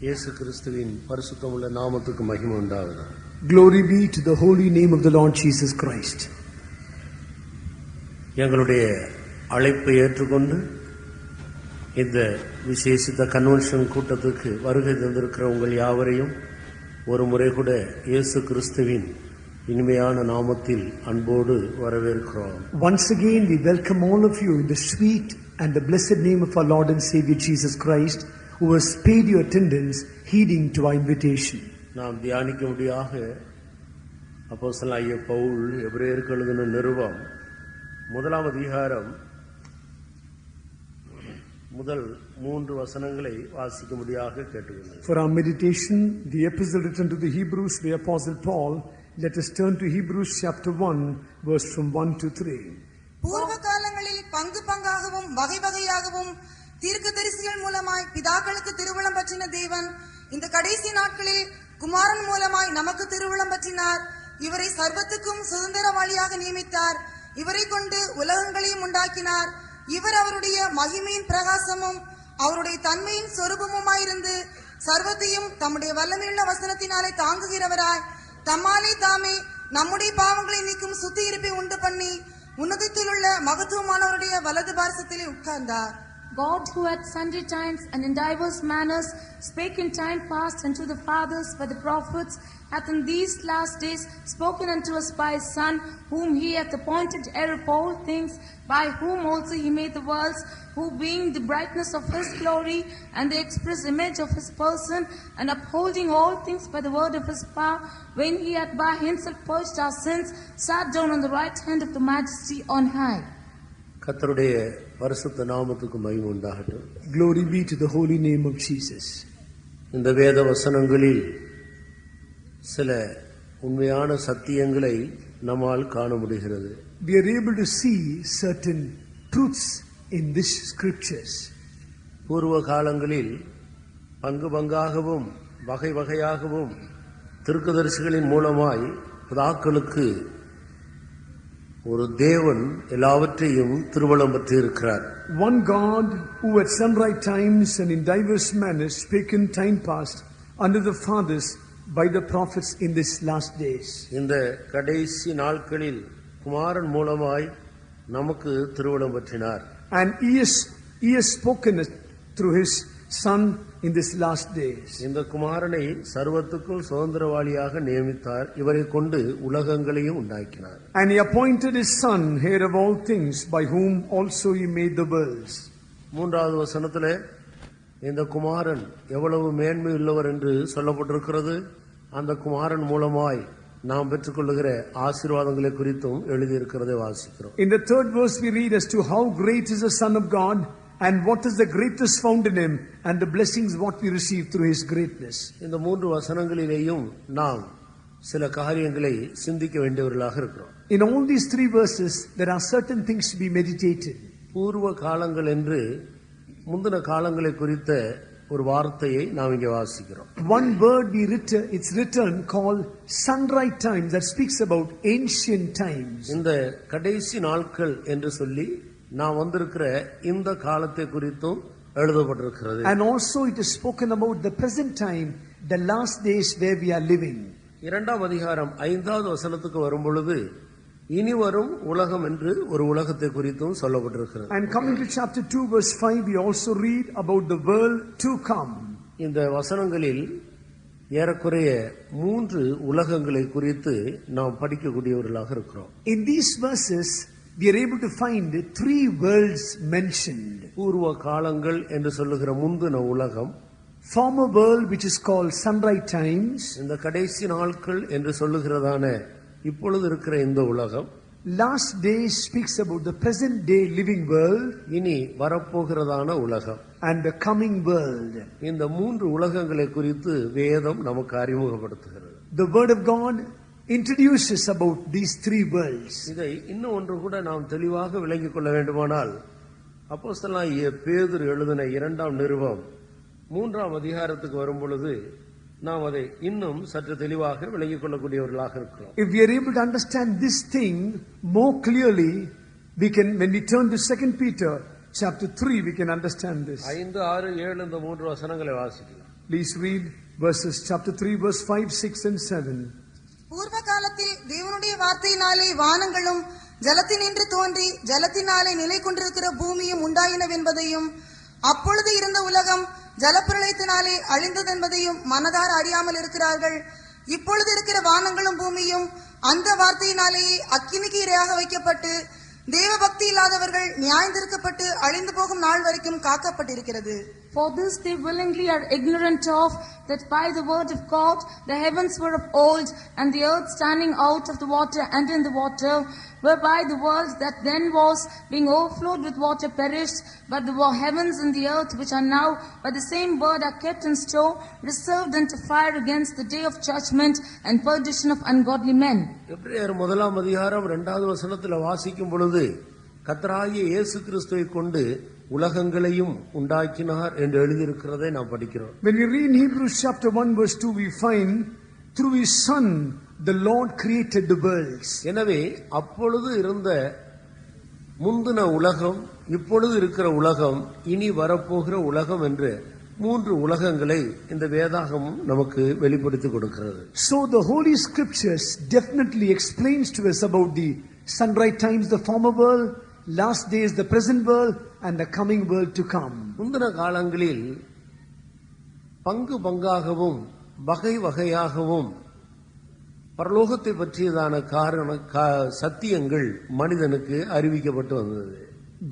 இயேசு கிறிஸ்துவின் பரிசுத்தமுள்ள நாமத்துக்கு மகிமை உண்டாவதாக. Glory be to the holy name of the Lord Jesus Christ. எங்களுடைய அழைப்பை ஏற்றுக்கொண்டு இந்த விசேஷித்த கன்வென்ஷன் கூட்டத்துக்கு வருகை தந்திருக்கிற உங்கள் யாவரையும் ஒரு முறை கூட இயேசு கிறிஸ்துவின் இனிமையான நாமத்தில் அன்போடு வரவேற்கிறோம். Once again we welcome all of you in the sweet and the blessed name of our Lord and Savior Jesus Christ, who has paid your attendance, heeding to our invitation. நாம் தியானிக்கும்படியாக அப்போஸ்தலனாகிய பவுல் எபிரேயருக்கு எழுதின நிருபம் 1ஆம் அதிகாரம் முதல் 3 வசனங்களை வாசிக்கும்படியாக கேட்டுக்கொள்கிறேன். For our meditation, the epistle written to the Hebrews by Apostle Paul, let us turn to Hebrews chapter 1, verse from 1 to 3. பூர்வ காலங்களில் பங்கு பங்காகவும் வகை வகையாகவும் தீர்க்கதரிசிகள் மூலமாய் பிதாக்களுக்கு திருவுளம் பற்றின தேவன் இந்த கடைசி நாட்களில் குமாரன் மூலமாய் நமக்கு திருவுளம் பற்றினார். இவரை சர்வத்துக்கும் சுதந்திரவாளியாக நியமித்தார். இவரை கொண்டு உலகங்களையும் உண்டாக்கினார். இவர் அவருடைய மகிமையின் பிரகாசமும் அவருடைய தன்மையின் சொரூபமுமாயிருந்து சர்வத்தையும் தம்முடைய வல்லமையுள்ள வசனத்தினாலே தாங்குகிறவராய் தம்மாலே தாமே நம்முடைய பாவங்களை நீக்கும் சுத்திகரிப்பை உண்டு பண்ணி உன்னதத்தில் உள்ள மகத்துவமானவருடைய வலது பார்சத்திலே உட்கார்ந்தார். God, who at sundry times and in diverse manners spake in time past unto the fathers by the prophets, hath in these last days spoken unto us by his Son, whom he hath appointed heir of all things, by whom also he made the worlds, who being the brightness of his glory and the express image of his person, and upholding all things by the word of his power, when he had by himself purged our sins, sat down on the right hand of the majesty on high. கர்த்தருடைய பரிசுத்த நாமத்துக்கு மகிமை உண்டாகட்டும். Glory be to the holy name of Jesus. இந்த வேத வசனங்களில் சில உண்மையான சத்தியங்களை நம்மால் காண முடிகிறது. We are able to see certain truths in these scriptures. பூர்வ காலங்களில் பங்கு பங்காகவும் வகை வகையாகவும் தீர்க்கதரிசிகளின் மூலமாய் பிதாக்களுக்கு ஒரு தேவன் எல்லாவற்றையும் திருவுளம் பற்றி இருக்கிறார். One God who at sundry times and in diverse manners spake in time past unto the fathers by the prophets in these last days. இந்த கடைசி நாட்களில் குமாரன் மூலமாய் நமக்கு திருவுளம் பற்றினார். And he has spoken through his Son in these last days. இந்த குமாரனை சர்வத்துக்கும் சுதந்திரவாளியாக நியமித்தார். இவரை கொண்டு உலகங்களையும் உண்டாக்கினார். And he appointed his Son heir of all things, by whom also he made the worlds. 3வது வசனத்திலே இந்த குமாரன் எவ்வளவு மேன்மை உள்ளவர் என்று சொல்லப்பட்டிருக்கிறது. அந்த குமாரன் மூலமாய் நாம் பெற்றுக்கொள்ளுகிற ஆசீர்வாதங்களை குறித்தும் எழுதியிருக்கிறதை வாசிக்கிறோம். In the 3rd verse we read as to how great is the Son of God and what is the greatest found in him, and the blessings what we receive through his greatness. இந்த 3 வசனங்களிலேயும் நாம் சில காரியங்களை சிந்திக்க வேண்டியவர்களாக இருக்கிறோம். In all these 3 verses there are certain things to be meditated. பூர்வ காலங்கள் என்று முந்தின காலங்களை குறித்த ஒரு வார்த்தையை நாம் இங்கே வாசிக்கிறோம். One word it's written called sundry times, that speaks about ancient times. இந்த கடைசி நாட்கள் என்று சொல்லி நாம் வந்திருக்கிற இந்த காலத்தை குறித்தும் எழுதப்பட்டிருக்கிறது. And also it is spoken about the present time, the last days where we are living. 2ஆம் அதிகாரம் 5வது வசனத்துக்கு வரும் பொழுது இனி வரும் உலகம் என்று ஒரு உலகத்தை குறித்தும் சொல்லப்பட்டிருக்கிறது. And coming to chapter 2 verse 5, we also read about the world to come. இந்த வசனங்களில் ஏறக்குறைய 3 உலகங்களை குறித்து நாம் படிக்கக்கூடியவர்களாக இருக்கிறோம். In these verses we are able to find 3 worlds mentioned. பூர்வ காலங்கள் என்று சொல்லுகிற முந்தின உலகம், former world which is called sundry times, இந்த கடைசி நாட்கள் என்று சொல்லுகிறதான இப்பொழுது இருக்கிற இந்த உலகம், last days speaks about the present day living world, இனி வரப்போகிறதான உலகம், and the coming world. இந்த 3 உலகங்களை குறித்து வேதம் நமக்கு அறிமுகப்படுத்துகிறது. The word of God introduces about these 3 worlds. இதை இன்னும் ஒன்று கூட நாம் தெளிவாக விளங்கிக் கொள்ள வேண்டுமானால் அப்போஸ்தலனாகிய பேதுரு எழுதின 2ஆம் நிருபம் 3ஆம் அதிகாரத்துக்கு வரும் பொழுது நாம் அதை இன்னும் சற்று தெளிவாக விளங்கிக் கொள்ளக்கூடியவர்களாக இருக்கிறோம். If we are able to understand this thing more clearly, we can, when we turn to 2 Peter chapter 3, we can understand this. 5, 6, 7 இந்த 3 வசனங்களை வாசிக்கலாம். Please read verses chapter 3, verse 5, 6 and 7. பூர்வ காலத்தில் தேவனுடைய வார்த்தையினாலே வானங்களும் ஜலத்தினின்று தோன்றி ஜலத்தினாலே நிலை கொண்டிருக்கிற பூமியும் உண்டாயினவென்பதையும் அப்பொழுது இருந்த உலகம் ஜலப்பிரளயத்தினாலே அழிந்ததென்பதையும் மனதார அறியாமல் இருக்கிறார்கள். இப்பொழுது இருக்கிற வானங்களும் பூமியும் அந்த வார்த்தையினாலேயே அக்கினிக்கு இரையாக வைக்கப்பட்டு தேவ பக்தி இல்லாதவர்கள் நியாயந்திருக்கப்பட்டு அழிந்து போகும் நாள் வரைக்கும் காக்கப்பட்டிருக்கிறது. For this they willingly are ignorant of, that by the word of God the heavens were of old, and the earth standing out of the water and in the water, whereby the world that then was, being overflowed with water, perished. But the heavens and the earth, which are now by the same word, are kept in store, reserved unto fire against the day of judgment and perdition of ungodly men. எபிரேயர் 1ஆம் அதிகாரம் 2வது வசனத்தில் வாசிக்கும் பொழுது கர்த்தராகிய இயேசு கிறிஸ்துவை கொண்டு உலகங்களையும் உண்டாக்கினார் என்று எழுதியிருக்கிறதை நாம் படிக்கிறோம். When we read Hebrews chapter 1 verse 2, we find through his son the Lord created the worlds. எனவே அப்பொழுது இருந்த முந்தின உலகம், இப்பொழுது இருக்கிற உலகம், இனி வரப்போகிற உலகம் என்று 3 உலகங்களை இந்த வேதாகமம் நமக்கு வெளிப்படுத்தி கொடுக்கிறது. So the holy scriptures definitely explains to us about the sunrise times, the former world, last days, the present world, and the coming world to come. முந்தின காலங்களில் பங்கு பங்காகவும் வகை வகையாகவும் பரலோகத்தை பற்றியதான சத்தியங்கள் மனிதனுக்கு அறிவிக்கப்பட்டு வந்தது.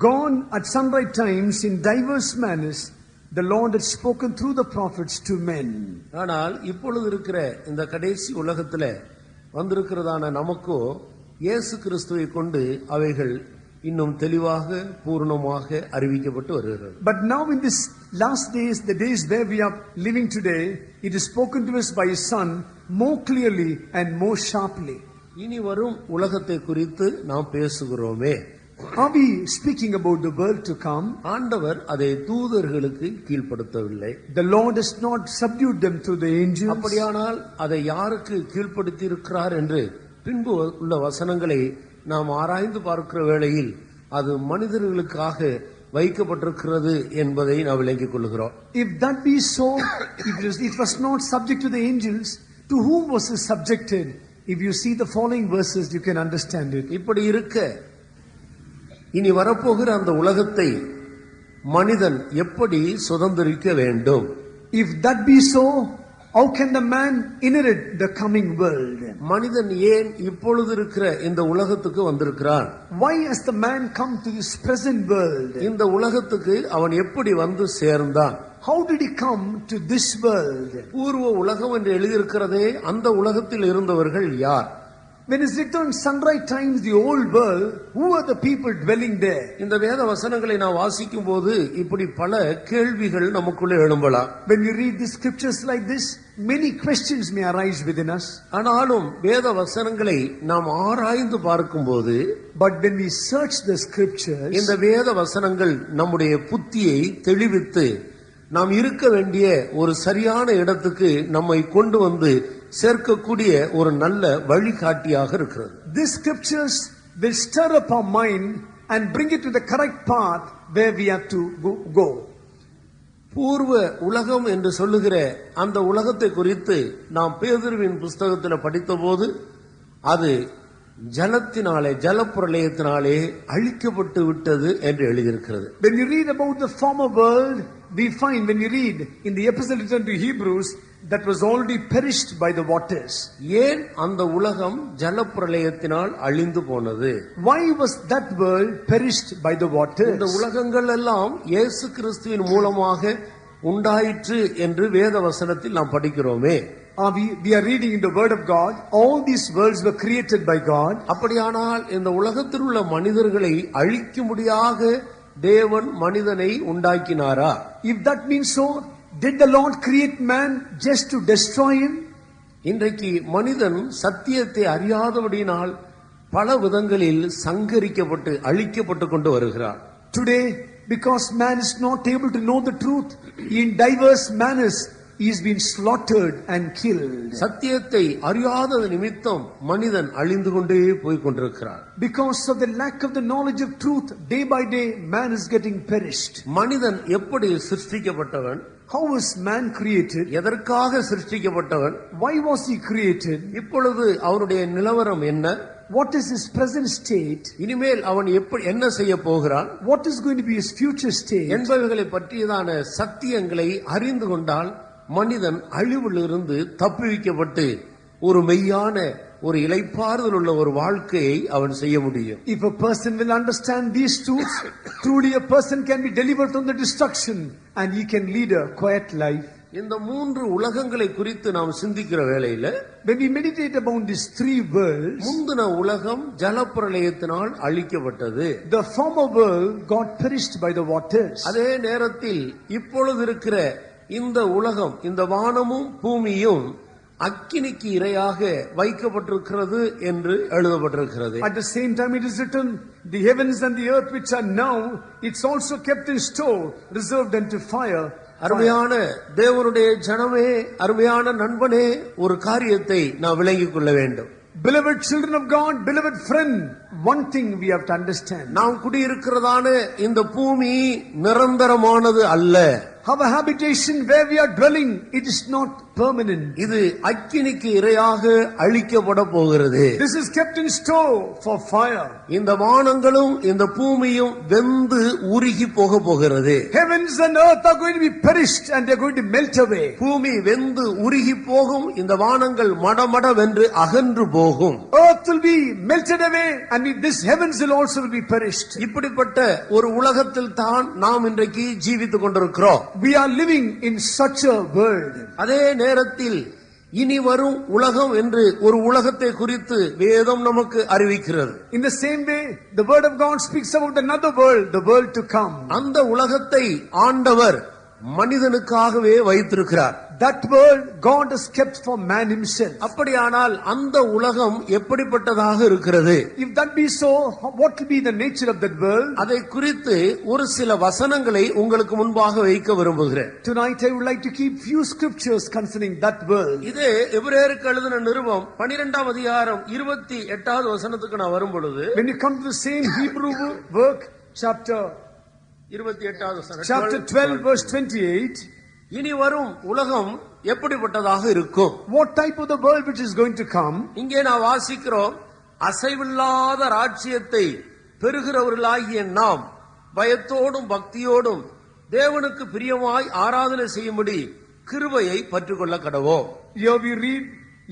Gone at sunrise times in diverse manners, the Lord had spoken through the prophets to men. ஆனால் இப்பொழுது இருக்கிற இந்த கடைசி உலகத்தில் வந்திருக்கிறதான நமக்கோ இயேசு கிறிஸ்துவை கொண்டு அவைகள் இன்னும் தெளிவாக பூர்ணமாக அறிவிக்கப்பட்டு வருகிறது. But now in this last days, the days where we are living today, it is spoken to us by his son more clearly and more sharply. இனி வரும் உலகத்தை குறித்து நாம் பேசுகிறோமே. Are we speaking about the world to come? ஆண்டவர் அதை தூதர்களுக்கு கீழ்ப்படுத்தவில்லை. The Lord has not subdued them through the angels. அப்படியானால் அதை யாருக்கு கீழ்ப்படுத்தி இருக்கிறார் என்று பின்பு உள்ள வசனங்களை நாம் ஆராய்ந்து பார்க்கிற வேளையில் அது மனிதர்களுக்காக வைக்கப்பட்டிருக்கிறது என்பதை நாம் விளங்கிக் கொள்கிறோம். If that be so, it was not subject to the angels, to whom was it subjected? If you see the following verses, you can understand it. இப்படி இருக்க இனி வரப்போகிற அந்த உலகத்தை மனிதன் எப்படி சுதந்திரிக்க வேண்டும்? If that be so, how can the man inherit the coming world? மனிதன் ஏன் இப்பொழுது இருக்கிற இந்த உலகத்துக்கு வந்திருக்கிறான்? Why has the man come to this present world? இந்த உலகத்துக்கு அவன் எப்படி வந்து சேர்ந்தான்? How did he come to this world? பூர்வ உலகம் என்று எழுதியிருக்கிறதே, அந்த உலகத்தில் இருந்தவர்கள் யார்? When it's written sunrise times, the old world, who are the people dwelling there? இந்த வேத வசனங்களை நான் வாசிக்கும் போது இப்படி பல கேள்விகள் நமக்குள்ளே எழும்பலாம். When we read the scriptures like this, many questions may arise within us. ஆனாலும் வேத வசனங்களை நாம் ஆராய்ந்து பார்க்கும்போது, but when we search the scriptures, இந்த வேத வசனங்கள் நம்முடைய புத்தியை தெளிவித்து நாம் இருக்க வேண்டிய ஒரு சரியான இடத்துக்கு நம்மை கொண்டு வந்து சேர்க்கக்கூடிய ஒரு நல்ல வழிகாட்டியாக இருக்கிறது. These scriptures will stir up our mind and bring it to the correct path where we have to go. பூர்வ உலகம் என்று சொல்லுகிற அந்த உலகத்தை குறித்து நாம் பேதுருவின் புஸ்தகத்தில் படித்தபோது அது ஜலத்தினாலே, ஜலப்பிரளயத்தினாலே அழிக்கப்பட்டு விட்டது என்று எழுதியிருக்கிறது. When you read about the former world, we find, when you read in the epistle written to Hebrews, that was already perished by the waters. ஏன் அந்த உலகம் ஜலப்பிரளயத்தினால் அழிந்து போனது? Why was that world perished by the waters? இந்த உலகங்கள் எல்லாம் இயேசு கிறிஸ்துவின் மூலமாக உண்டாயிற்று என்று வேத வசனத்தில் நாம் படிக்கிறோமே. We are reading in the word of God, all these worlds were created by God. அப்படியானால் இந்த உலகத்தில் உள்ள மனிதர்களை அழிக்கும்படியாக தேவன் மனிதனை உண்டாக்கினாரா? If that means so, did the Lord create man just to destroy him? இன்றைக்கு மனிதன் சத்தியத்தை அறியாதபடியினால் பல விதங்களில் சங்கரிக்கப்பட்டு அழிக்கப்பட்டு கொண்டு வருகிறார். Today, because man is not able to know the truth, in diverse manners he's been slaughtered and killed. சத்தியத்தை அறியாதது நிமித்தம் மனிதன் அழிந்து கொண்டே போய் கொண்டிருக்கிறார். Because of the lack of the knowledge of truth, day by day man is getting perished. மனிதன் எப்படி சிருஷ்டிக்கப்பட்டவன்? How was man created? எதற்காக சிருஷ்டிக்கப்பட்டவன்? Why was he created? இப்பொழுது அவனுடைய நிலவரம் என்ன? What is his present state? இனிமேல் அவன் என்ன செய்ய போகிறான்? What is going to be his future state? என்பவைகளை பற்றியதான சத்தியங்களை அறிந்து கொண்டால் மனிதன் அழிவிலிருந்து தப்புவிக்கப்பட்டு ஒரு மெய்யான ஒரு இளைப்பாறுதல் உள்ள ஒரு வாழ்க்கையை அவன் செய்ய முடியும். If a person will understand these truths, truly a person can be delivered from the destruction and he can lead a quiet life. இந்த மூன்று உலகங்களை குறித்து நாம் சிந்திக்கிற வேளையில, when we meditate about these three worlds, முந்தின உலகம் ஜலப்பிரளயத்தினால் அழிக்கப்பட்டது. The former world got perished by the waters. அதே நேரத்தில் இப்பொழுது இருக்கிற இந்த உலகம், இந்த வானமும் பூமியும் அக்கினிக்கு இரையாக வைக்கப்பட்டிருக்கிறது என்று எழுதப்பட்டிருக்கிறது. At the same time it is written, the heavens and the earth which are now, it's also kept in store, reserved unto fire. அருமையான தேவனுடைய ஜனமே, அருமையான நண்பனே, ஒரு காரியத்தை நாம் விளங்கிக் கொள்ள வேண்டும். Beloved children of God, beloved friend, one thing we have to understand. நாம் குடியிருக்கிறதான இந்த பூமி நிரந்தரமானது அல்ல. Our habitation where we are dwelling, it is not permanent. இது அக்கினிக்கு இரையாக அழிக்கப்பட போகிறது. This is kept in store for fire. இந்த வானங்களும் இந்த பூமியும் வெந்து உருகி போக போகிறது. Heavens and earth are going to be perished and they are going to melt away. பூமி வெந்து உருகி போகும், இந்த வானங்கள் மடமடவென்று அகன்று போகும். Earth will be melted away and this heavens will also be perished. இப்படிப்பட்ட ஒரு உலகத்தில் தான் நாம் இன்றைக்கு ஜீவித்துக் கொண்டிருக்கிறோம். We are living in such a world. அதே நேரத்தில் இனி வரும் உலகம் என்று ஒரு உலகத்தை குறித்து வேதம் நமக்கு அறிவிக்கிறது. In the same way, the word of God speaks about another world, the world to come. அந்த உலகத்தை ஆண்டவர் மனிதனுக்காகவே வைத்திருக்கிறார். That world God has kept for man himself. அப்படியானால் அந்த உலகம் எப்படிப்பட்டதாக இருக்கிறது? If that be so, what will be the nature of that world? அதை குறித்து ஒரு சில வசனங்களை உங்களுக்கு முன்பாக வைக்க விரும்புகிறேன். Tonight I would like to keep few scriptures concerning that world. இது எபிரேயருக்கு எழுதின நிருபம் 12ஆம் அதிகாரம் 28வது வசனத்துக்கு நான் வரும் பொழுது, When you come to the same Hebrew work, chapter 28வது வசனம், chapter 12 verse 28, இனி வரும் உலகம் எப்படிப்பட்டதாக இருக்கும்? what type of the world which is going to come? இங்கே நான் வாசிக்கிறோம், அசைவில்லாத ராஜ்யத்தை பெறுகிறவர்களாகிய நாம் பயத்தோடும் பக்தியோடும் தேவனுக்கு பிரியமாய் ஆராதனை செய்யும்படி கிருபையை பற்றிக்கொள்ள கடவோம். Here we read,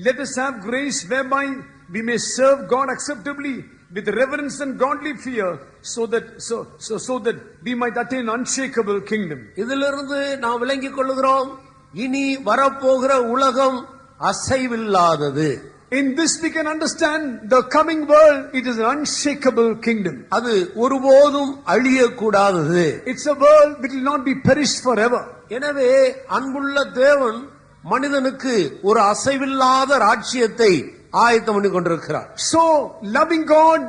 let us have grace whereby we may serve God acceptably with reverence and godly fear, so that we might attain unshakable kingdom. இதிலிருந்து நாம் விளங்கிக் கொள்கிறோம், இனி வரப்போகிற உலகம் அசைவில்லாதது. In this we can understand the coming world, it is an unshakable kingdom. அது ஒருபோதும் அழியக்கூடாதது. It's a world which will not be perished forever. எனவே அன்புள்ள தேவன் மனிதனுக்கு ஒரு அசைவில்லாத ராஜ்யத்தை ஆயத்தம் பண்ணி கொண்டிருக்கிறார். So loving God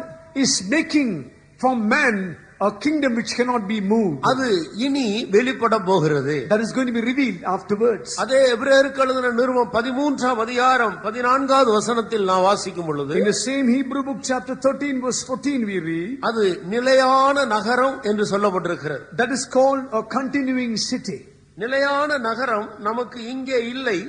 is making for man a kingdom which cannot be moved. அது இனி வெளிப்பட போகிறது. That is going to be revealed afterwards. அதே எபிரேயருக்கு எழுதின நிருபம் 13ஆம் அதிகாரம் 14வது வசனத்தில் நான் வாசிக்கும் பொழுது, In the same Hebrew book chapter 13 verse 14 we read, அது நிலையான நகரம் என்று சொல்லப்பட்டிருக்கிறது. that is called a continuing city. நிலையான நகரம் நமக்கு இங்கே இல்லை,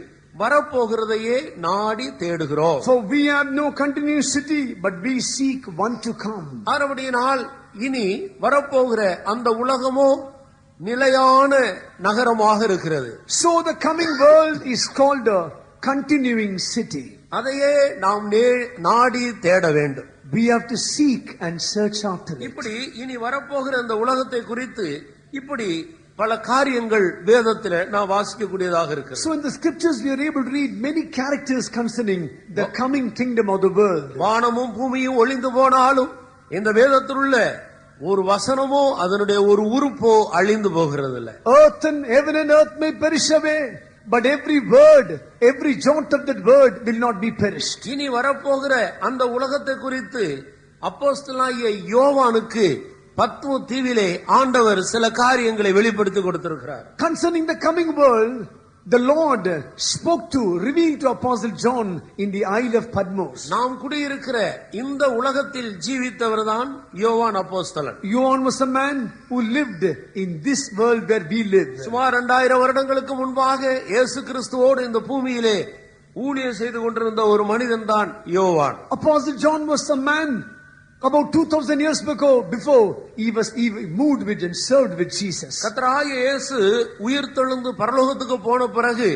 வரப்போகிறதையே நாடி தேடுகிறோம். For we have no continuing city, but we seek one to come. ஆனபடியினால் இனி வரப்போகிற அந்த உலகமோ நிலையான நகரமாக இருக்கிறது. So the coming world is called a continuing city. அதையே நாம் நாடி தேட வேண்டும். We have to seek and search after it. இப்படி இனி வரப்போகிற அந்த உலகத்தை குறித்து இப்படி பல காரியங்கள் வேதத்தில் நான் வாசிக்கக்கூடியதாக இருக்கிறது. So in the scriptures we are able to read many characters concerning the coming kingdom of the world. வானமும் பூமியும் ஒளிந்து போனாலும் இந்த வேதத்தில் உள்ள ஒரு வசனமோ அதனுடைய ஒரு உறுப்போ அழிந்து போகிறது இல்லை. Earth and heaven and earth may perish away, but every word, every jot of that word will not be perished. இனி வரப்போகிற அந்த உலகத்தை குறித்து அப்போஸ்தலனாகிய யோவானுக்கு பத்மு தீவிலே ஆண்டவர் சில காரியங்களை வெளிப்படுத்தி கொடுத்திருக்கிறார். Concerning the coming world, the Lord spoke to, revealed to Apostle John in the Isle of Patmos. நாம் குடியிருக்கிற இந்த உலகத்தில் ஜீவித்தவர்தான் யோவான் அப்போஸ்தலன். John was a man who lived in this world where we live. சுமார் 2000 வருடங்களுக்கு முன்பாக இயேசு கிறிஸ்துவோடு இந்த பூமியிலே ஊழியம் செய்து கொண்டிருந்த ஒரு மனிதன் தான் யோவான். Apostle John was a man about 2000 years ago, before he moved with and served with Jesus. கர்த்தராகிய இயேசு உயிர்த்தெழுந்து பரலோகத்துக்கு போன பிறகு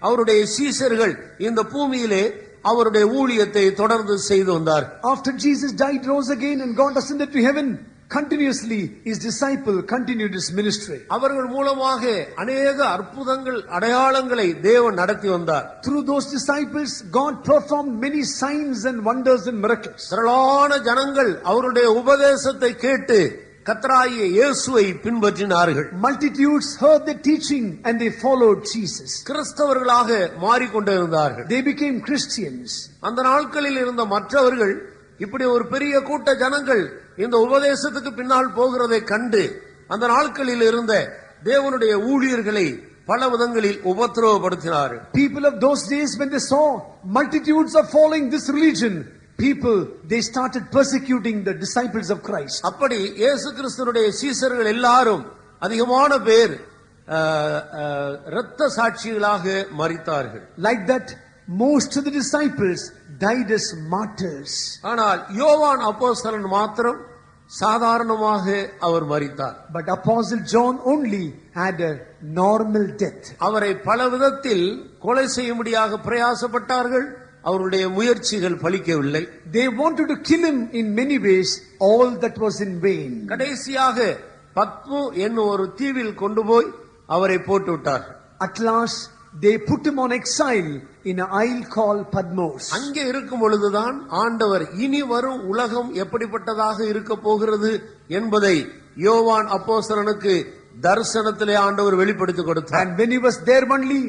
அவருடைய சீஷர்கள் இந்த பூமியிலே அவருடைய ஊழியத்தை தொடர்ந்து செய்து வந்தார். After Jesus died, rose again and God ascended to heaven, continuously his disciple continued his ministry. அவர்கள் மூலமாக அநேக அற்புதங்கள் அடையாளங்களை தேவன் நடத்தி வந்தார். Through those disciples, God performed many signs and wonders and miracles. திரளான ஜனங்கள் அவருடைய உபதேசத்தை கேட்டு கர்த்தராகிய இயேசுவை பின்பற்றினார்கள். Multitudes heard the teaching and they followed Jesus. கிறிஸ்தவர்களாக மாறிக்கொண்டிருந்தார்கள். They became Christians. அந்த நாட்களில் இருந்த மற்றவர்கள் இப்படி ஒரு பெரிய கூட்ட ஜனங்கள் இந்த உபதேசத்துக்கு பின்னால் போகிறதை கண்டு அந்த நாட்களில் இருந்த தேவனுடைய ஊழியர்களை பல விதங்களில் உபத்திரவப்படுத்தினார்கள். People of those days, when they saw multitudes are following this religion, they started persecuting the disciples of Christ. அப்படி இயேசு கிறிஸ்துவினுடைய சீஷர்கள் எல்லாரும் அதிகமான பேர் இரத்த சாட்சிகளாக மரித்தார்கள். Like that, most of the disciples died as martyrs. ஆனால் யோவான் அப்போஸ்தலன் மாத்திரம் சாதாரணமாக அவர் மரித்தார். But Apostle John only had a normal death. அவரை பல விதத்தில் கொலை செய்யும்படியாக பிரயாசப்பட்டார்கள். அவருடைய முயற்சிகள் பலிக்கவில்லை. They wanted to kill him in many ways. All that was in vain. கடைசியாக பத்மு என்னும் ஒரு தீவில் கொண்டு போய் அவரை போட்டு விட்டார்கள். At last they put him on exile in an isle called Patmos. அங்கே இருக்கும் பொழுதுதான் ஆண்டவர் இனி வரும் உலகம் எப்படிப்பட்டதாக இருக்க போகிறது என்பதை யோவான் அப்போஸ்தலனுக்கு தரிசனத்திலே ஆண்டவர் வெளிப்படுத்தி கொடுத்தார். And when he was there only,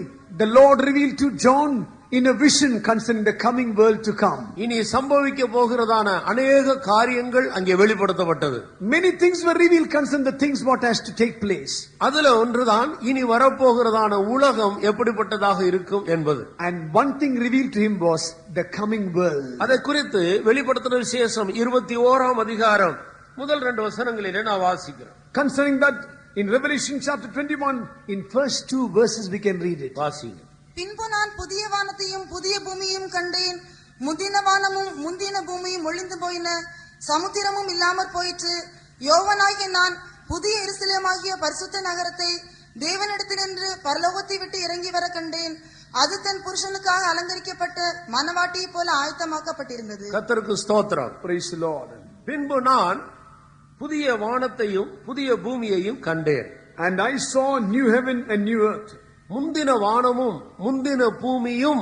the Lord revealed to John in a vision concerning the coming world to come. இனி சம்பவிக்க போகிறதான அநேக காரியங்கள் அங்கே வெளிப்படுத்தப்பட்டது. Many things were revealed concerning the things what has to take place. அதுல ஒன்றுதான் இனி வரப்போகிறதான உலகம் எப்படிப்பட்டதாக இருக்கும் என்பது. And one thing revealed to him was the coming world. அதை குறித்து வெளிப்படுத்தின விசேஷம் 21ஆம் அதிகாரம் முதல் 2 வசனங்களிலே நான் வாசிக்கிறேன். Concerning that, in Revelation chapter 21, in first 2 verses we can read it. வாசிங்க. பின்பு நான் புதிய வானத்தையும் புதிய பூமியையும் கண்டேன். முந்தின வானமும் முந்தின பூமியும் ஒழிந்து போயின, சமுத்திரமும் இல்லாமற் போயிற்று. யோவானாகிய நான் புதிய எருசலேமாகிய பரிசுத்த நகரத்தை தேவனிடத்தினின்று பரலோகத்தை விட்டு இறங்கி வர கண்டேன். அது தன் புருஷனுக்காக அலங்கரிக்கப்பட்ட மணவாட்டியை போல ஆயத்தமாக்கப்பட்டிருந்தது. கர்த்தருக்கு ஸ்தோத்திரம். Praise the Lord. பின்பு நான் புதிய வானத்தையும் புதிய பூமியையும் கண்டேன். And I saw new heaven and new earth. முந்தின வானமும் முந்தின பூமியும்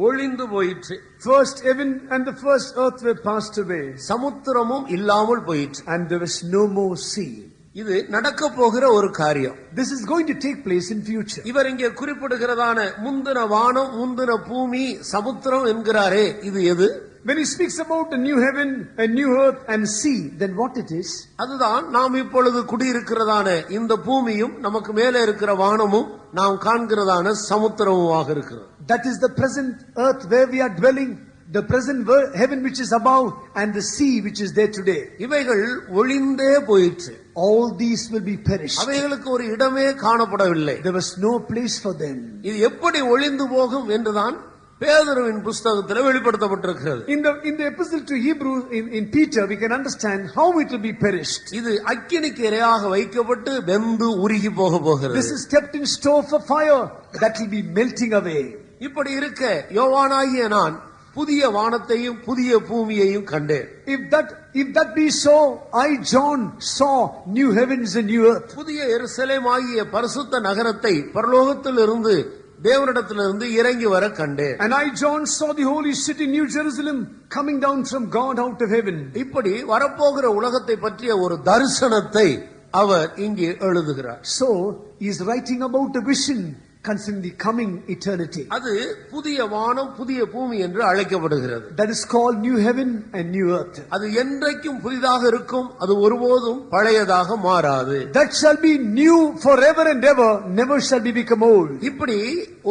ஒழிந்து போயிற்று. First heaven and the first earth were passed away. சமுத்திரமும் இல்லாமல் போயிற்று. And there was no more sea. இது நடக்க போகிற ஒரு காரியம். This is going to take place in future. இவர் இங்கே குறிப்பிடுகிறதான முந்தின வானம் முந்தின பூமி சமுத்திரம் என்கிறாரே, இது எது? When he speaks about a new heaven, a new earth and sea, then what it is? அதுதான் நாம் இப்பொழுது குடியிருக்கிறதான இந்த பூமியும் நமக்கு மேலே இருக்கிற வானமும் நாம் காண்கிறதான சமுத்திரமுமாக இருக்கிறது. That is the present earth where we are dwelling, the present heaven which is above and the sea which is there today. இவைகள் ஒளிந்தே போயிற்று. All these will be perished. அவைகளுக்கு ஒரு இடமே காணப்படவில்லை. There was no place for them. இது எப்படி ஒளிந்து போகும் என்றுதான் பேதுருவின் புத்தகத்தில் வெளிப்படுத்தப்பட்டிருக்கிறது. In the epistle to Hebrew in Peter we can understand how it will be perished. இது அக்கினிக்கு இரையாக வைக்கப்பட்டு வெந்து உருகி போக போகிறது. This is kept in store for fire that will be melting away. இப்படி இருக்க யோவானாகிய நான் புதிய வானத்தையும் புதிய பூமியையும் கண்டேன். If that be so, I John saw new heavens and new earth. புதிய எருசலேம் ஆகிய பரிசுத்த நகரத்தை பரலோகத்திலிருந்து தேவனிடத்திலிருந்து இறங்கி வர கண்டேன். And I John saw the holy city New Jerusalem coming down from God out of heaven. இப்படி வரப்போகிற உலகத்தை பற்றிய ஒரு தரிசனத்தை அவர் இங்கே எழுதுகிறார். So he is writing about a vision concerning the coming eternity. அது புதிய வானம் புதிய பூமி என்று அழைக்கப்படுகிறது. That is called new heaven and new earth. அது என்றைக்கும் புதிதாக இருக்கும், அது ஒருபோதும் பழையதாக மாறாது. That shall be new forever and ever, never shall be become old. இப்படி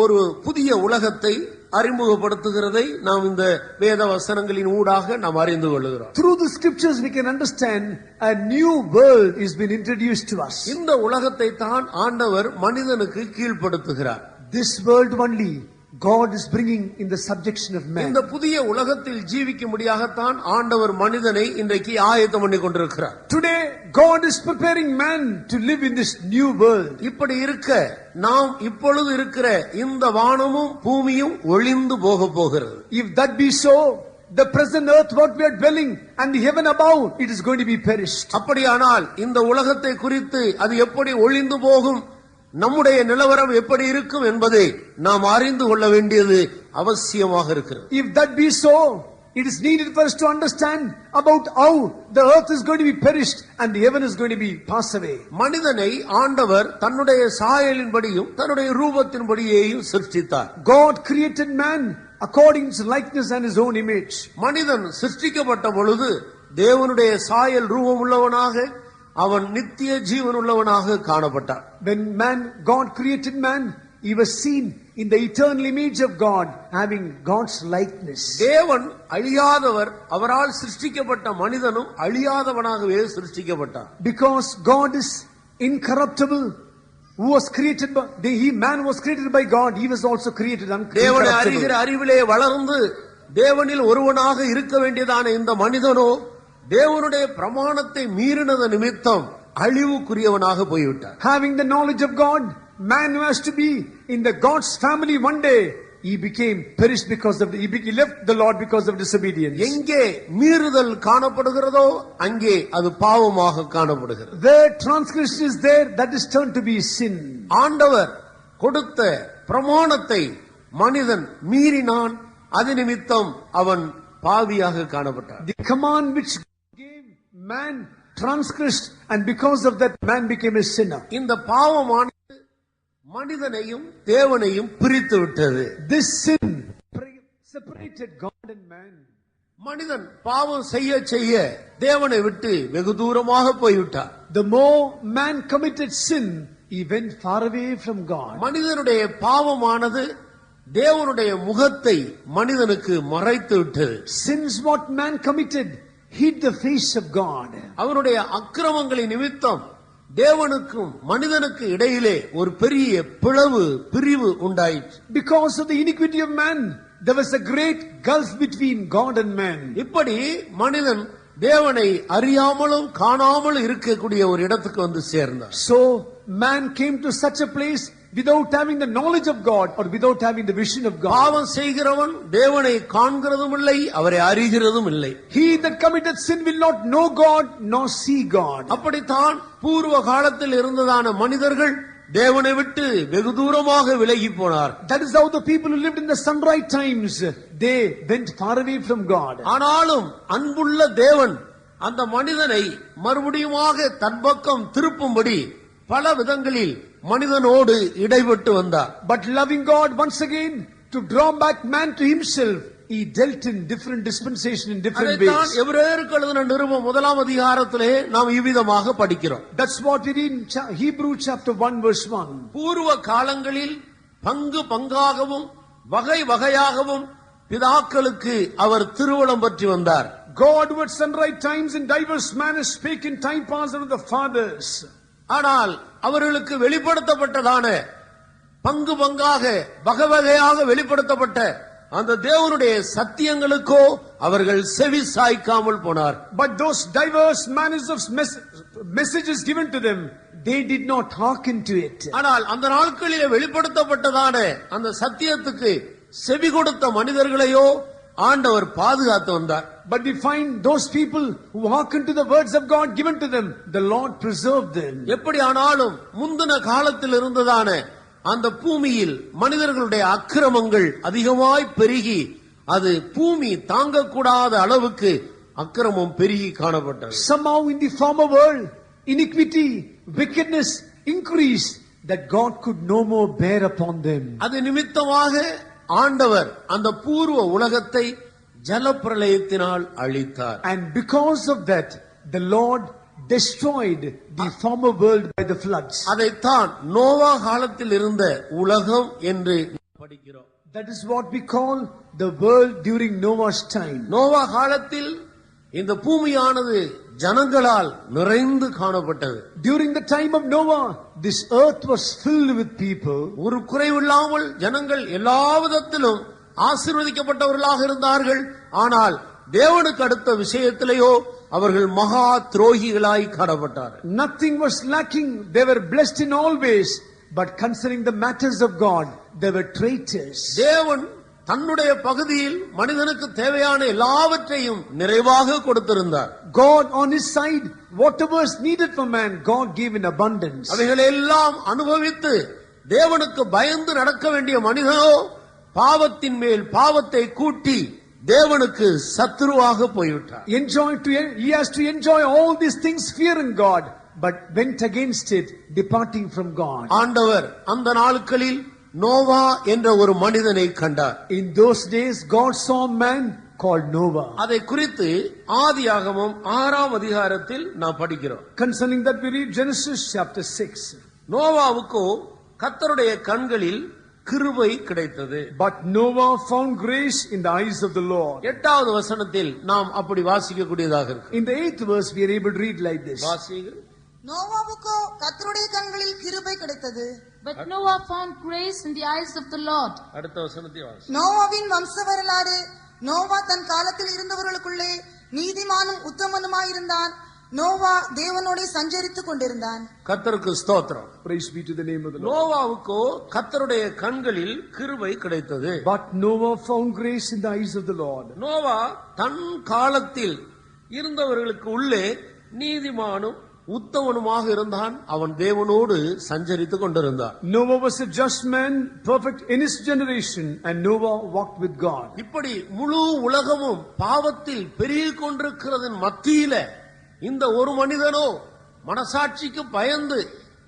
ஒரு புதிய உலகத்தை அறிமுகப்படுத்துகிறதை நாம் இந்த வேத வசனங்களின் ஊடாக நாம் அறிந்து கொள்கிறோம். Through the scriptures we can understand a new world is been introduced to us. இந்த உலகத்தை தான் ஆண்டவர் மனிதனுக்கு கீழ்ப்படுத்துகிறார். This world only God is bringing in the subjection of man. இந்த புதிய உலகத்தில் ஜீவிக்கும்படியாகத்தான் ஆண்டவர் மனிதனை இன்றைக்கு ஆயத்தம் பண்ணி கொண்டிருக்கிறார். Today God is preparing man to live in this new world. இப்படி இருக்க நாம் இப்பொழுது இருக்கிற இந்த வானமும் பூமியும் ஒளிந்து போக போகிறது. If that be so, the present earth what we are dwelling and the heaven above, it is going to be perished. அப்படியானால் இந்த உலகத்தை குறித்து அது எப்படி ஒளிந்து போகும், நம்முடைய நிலவரம் எப்படி இருக்கும் என்பதை நாம் அறிந்து கொள்ள வேண்டியது அவசியமாக இருக்கிறது. If that be so, it is needed for us to understand about how the earth is going to be perished and the heaven is going to be passed away. மனிதனை ஆண்டவர் தன்னுடைய சாயலின்படியும் தன்னுடைய ரூபத்தின்படியேயும் சிருஷ்டித்தார். God created man according to his likeness and his own image. மனிதன் சிருஷ்டிக்கப்பட்ட பொழுது தேவனுடைய சாயல் ரூபம் உள்ளவனாக அவன் நித்திய ஜீவன் உள்ளவனாக காணப்பட்டார். When God created man, he was seen in the eternal image of God, having God's likeness. தேவன் அழியாதவர், அவரால் சிருஷ்டிக்கப்பட்ட மனிதனும் அழியாதவனாகவே சிருஷ்டிக்கப்பட்டார். Because God is incorruptible, who was created by man was created by God, he was also created தேவனை அறிகிற incorruptible. அறிவிலே வளர்ந்து தேவனில் ஒருவனாக இருக்க வேண்டியதான இந்த மனிதனோ தேவனுடைய பிரமாணத்தை மீறினது நிமித்தம் அழிவுக்குரியவனாக போய்விட்டார். Having the knowledge of God, man who has to be in the God's family one day, he became perished because of he left the Lord because of disobedience. எங்கே மீறுதல் காணப்படுகிறதோ அங்கே அது பாவமாக காணப்படுகிறது. Where transgression is there, that is turned to be sin. ஆண்டவர் கொடுத்த பிரமாணத்தை மனிதன் மீறினான், அது நிமித்தம் அவன் பாவியாக காணப்பட்டான். The command which gave man transgressed, and because of that man became a sinner. இந்த பாவமானது மனிதனையும் தேவனையும் பிரித்து விட்டது. This sin separated God and man. மனிதன் பாவம் செய்ய செய்ய தேவனை விட்டு வெகு தூரமாக போய்விட்டார். The more man committed sin, he went far away from God. மனிதனுடைய பாவமானது தேவனுடைய முகத்தை மனிதனுக்கு மறைத்து விட்டது. Sins what man committed hid the face of God. அவருடைய அக்கிரமங்களின் நிமித்தம் தேவனுக்கும் மனிதனுக்கு இடையிலே ஒரு பெரிய பிரிவு உண்டாயிற்று. Because of the iniquity of man, there was a great gulf between God and man. இப்படி மனிதன் தேவனை அறியாமலும் காணாமலும் இருக்கக்கூடிய ஒரு இடத்துக்கு வந்து சேர்ந்தார். So man came to such a place without having the knowledge of God or without having the vision of God. பாவம் செய்கிறவன் தேவனை காண்கிறதும் இல்லை, அவரை அறிகிறதும் இல்லை. He that committed sin will not know God nor see God. அப்படித்தான் பூர்வ காலத்தில் இருந்ததான மனிதர்கள் தேவனை விட்டு வெகு தூரமாக விலகி போனார். That is how the people who lived in the sunrise times, they went far away from God. ஆனாலும் அன்புள்ள தேவன் அந்த மனிதனை மறுபடியுமாக தன் பக்கம் திருப்பும்படி பல விதங்களில் மனிதனோடு இடைப்பட்டு வந்தார். But loving God once again to draw back man to himself, he dealt in different dispensation in different அதைத்தான் ways. எபிரேயருக்கு எழுதின நிருபம் 1ஆம் அதிகாரத்திலே நாம் இவ்விதமாக படிக்கிறோம். That's what we read in Hebrew chapter 1 verse 1. பூர்வ காலங்களில் பங்காகவும் வகை வகையாகவும் பிதாக்களுக்கு அவர் திருவுளம் பற்றி வந்தார். God would sunrise times in diverse manners spake in time past unto the fathers. ஆனால் அவர்களுக்கு வெளிப்படுத்தப்பட்டதான பங்காக வகை வகையாக வெளிப்படுத்தப்பட்ட அந்த தேவனுடைய சத்தியங்களுக்கோ அவர்கள் செவி சாய்க்காமல் போனார். But those diverse manners of messages given to them, they did not hearken to it. ஆனால் அந்த நாட்களிலே வெளிப்படுத்தப்பட்டதான அந்த சத்தியத்துக்கு செவி கொடுத்த மனிதர்களையோ ஆண்டவர் பாதுகாத்து வந்தார். But we find those people who hearken to the words of God given to them, the Lord preserved them. எப்படி ஆனாலும் முந்தின காலத்தில் இருந்ததான அந்த பூமியில் மனிதர்களுடைய அக்கிரமங்கள் அதிகமாய் பெருகி அது பூமி தாங்கக்கூடாத அளவுக்கு அக்கிரமம் பெருகி காணப்பட்டது. Somehow in the former world, iniquity, wickedness increased, that God could no more bear upon them. அது நிமித்தமாக ஆண்டவர் அந்த பூர்வ உலகத்தை ஜலப்பிரளயத்தினால் அழித்தார். And because of that, the Lord destroyed the former world by the floods. அதைத்தான் நோவா காலத்தில் இருந்த உலகம் என்று படிக்கிறோம். That is what we call the world during Noah's time. Noah காலத்தில் இந்த பூமியானது ஜனங்களால் நிறைந்து காணப்பட்டது. During the time of Noah, this earth was filled with people. ஒரு குறைவில்லாமல் ஜனங்கள் எல்லா விதத்திலும் ஆசீர்வதிக்கப்பட்டவர்களாக இருந்தார்கள். ஆனால் தேவனுக்கு அடுத்த விஷயத்திலேயோ அவர்கள் மகா துரோகிகளாய் காணப்பட்டார்கள். Nothing was lacking. They were blessed in all ways. But concerning the matters of God, they were traitors. தேவன் தன்னுடைய பகுதியில் மனிதனுக்கு தேவையான எல்லாவற்றையும் நிறைவாக கொடுத்திருந்தார். God on his side, whatever is needed for man, God gave in abundance. அவைகளை எல்லாம் அனுபவித்து தேவனுக்கு பயந்து நடக்க வேண்டிய மனிதனோ பாவத்தின் மேல் பாவத்தை கூட்டி தேவனுக்கு சத்துருவாக போய்விட்டார். He has to enjoy all these things fearing God, but went against it, departing from God. ஆண்டவர் அந்த நாட்களில் நோவா என்ற ஒரு மனிதனை கண்டார். In those days, God saw a man called Noah. அதை குறித்து ஆதியாகமம் 6ஆம் அதிகாரத்தில் நாம் படிக்கிறோம். Concerning that we read Genesis chapter 6. நோவாவுக்கோ கர்த்தருடைய கண்களில் கிருபை கிடைத்தது. But Noah found grace in the eyes of the Lord. 8வது வசனத்தில் நாம் அப்படி வாசிக்க கூடியதாக இருக்கு. In the 8th verse we are able to read like this. வாசிங்க. நோவாவுக்கோ கர்த்தருடைய கண்களில் கிருபை கிடைத்தது. But Noah found grace in the eyes of the Lord. அடுத்த வசனத்தை வாசி. நோவாவின் வம்ச வரலாறு. நோவா தன் காலத்தில் இருந்தவர்களுக்குள்ளே நீதிமானும் உத்தமனுமாயிருந்தான். நோவா தேவனோடே சஞ்சரித்துக் கொண்டிருந்தான். கர்த்தருக்கு ஸ்தோத்திரம். Praise be to the name of the Lord. நோவாவுக்கோ கர்த்தருடைய கண்களில் கிருபை கிடைத்தது. But Noah found grace in the eyes of the Lord. Noah தன் காலத்தில் இருந்தவர்களுக்கு உள்ளே நீதிமானும் உத்தமனுமாக இருந்தான். அவன் தேவனோடு சஞ்சரித்துக் கொண்டிருந்தான். Noah was a just man, perfect in his generation, and Noah walked with God. இப்படி முழு உலகமும் பாவத்தில் பெருகிக் கொண்டிருக்கிறதன் மத்தியில இந்த ஒரு மனிதனோ மனசாட்சிக்கு பயந்து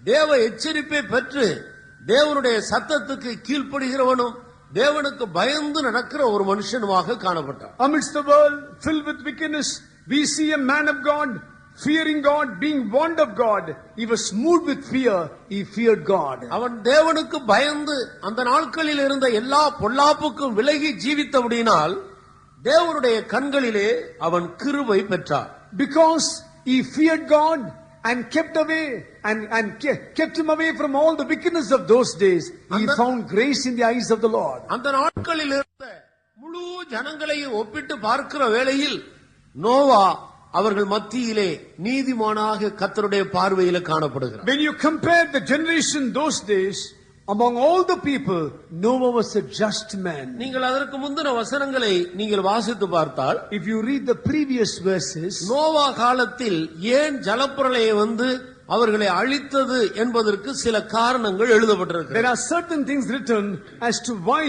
தேவ எச்சரிப்பை பெற்று தேவனுடைய சத்தத்துக்கு கீழ்ப்படுகிறவனும் தேவனுக்கு பயந்து நடக்கிற ஒரு மனுஷனுமாக காணப்பட்டான். Amidst the world filled with wickedness, we see a man of God, fearing God, being warned of God. He was moved with fear. He feared God. அவன் தேவனுக்கு பயந்து அந்த நாட்களில் இருந்த எல்லா பொல்லாப்புக்கும் விலகி ஜீவித்தபடியினால் தேவனுடைய கண்களிலே அவன் கிருபை பெற்றான். Because he feared God and kept kept him away from all the wickedness of those days, he found grace in the eyes of the Lord. அந்த நாட்களில் இருந்த முழு ஜனங்களையும் ஒப்பிட்டு பார்க்கிற வேளையில் நோவா அவர்கள் மத்தியிலே நீதிமானாக கர்த்தருடைய பார்வையில காணப்படுகிறார். When you compare the generation those days, among all the people, Noah was a just man. நீங்கள் அதற்கு முந்தின வசனங்களை நீங்கள் வாசித்து பார்த்தால், if you read the previous verses, Noah காலத்தில் ஏன் ஜலப்பிரளயம் வந்து அவர்களை அழித்தது என்பதற்கு சில காரணங்கள் எழுதப்பட்டிருக்கு. There are certain things written as to why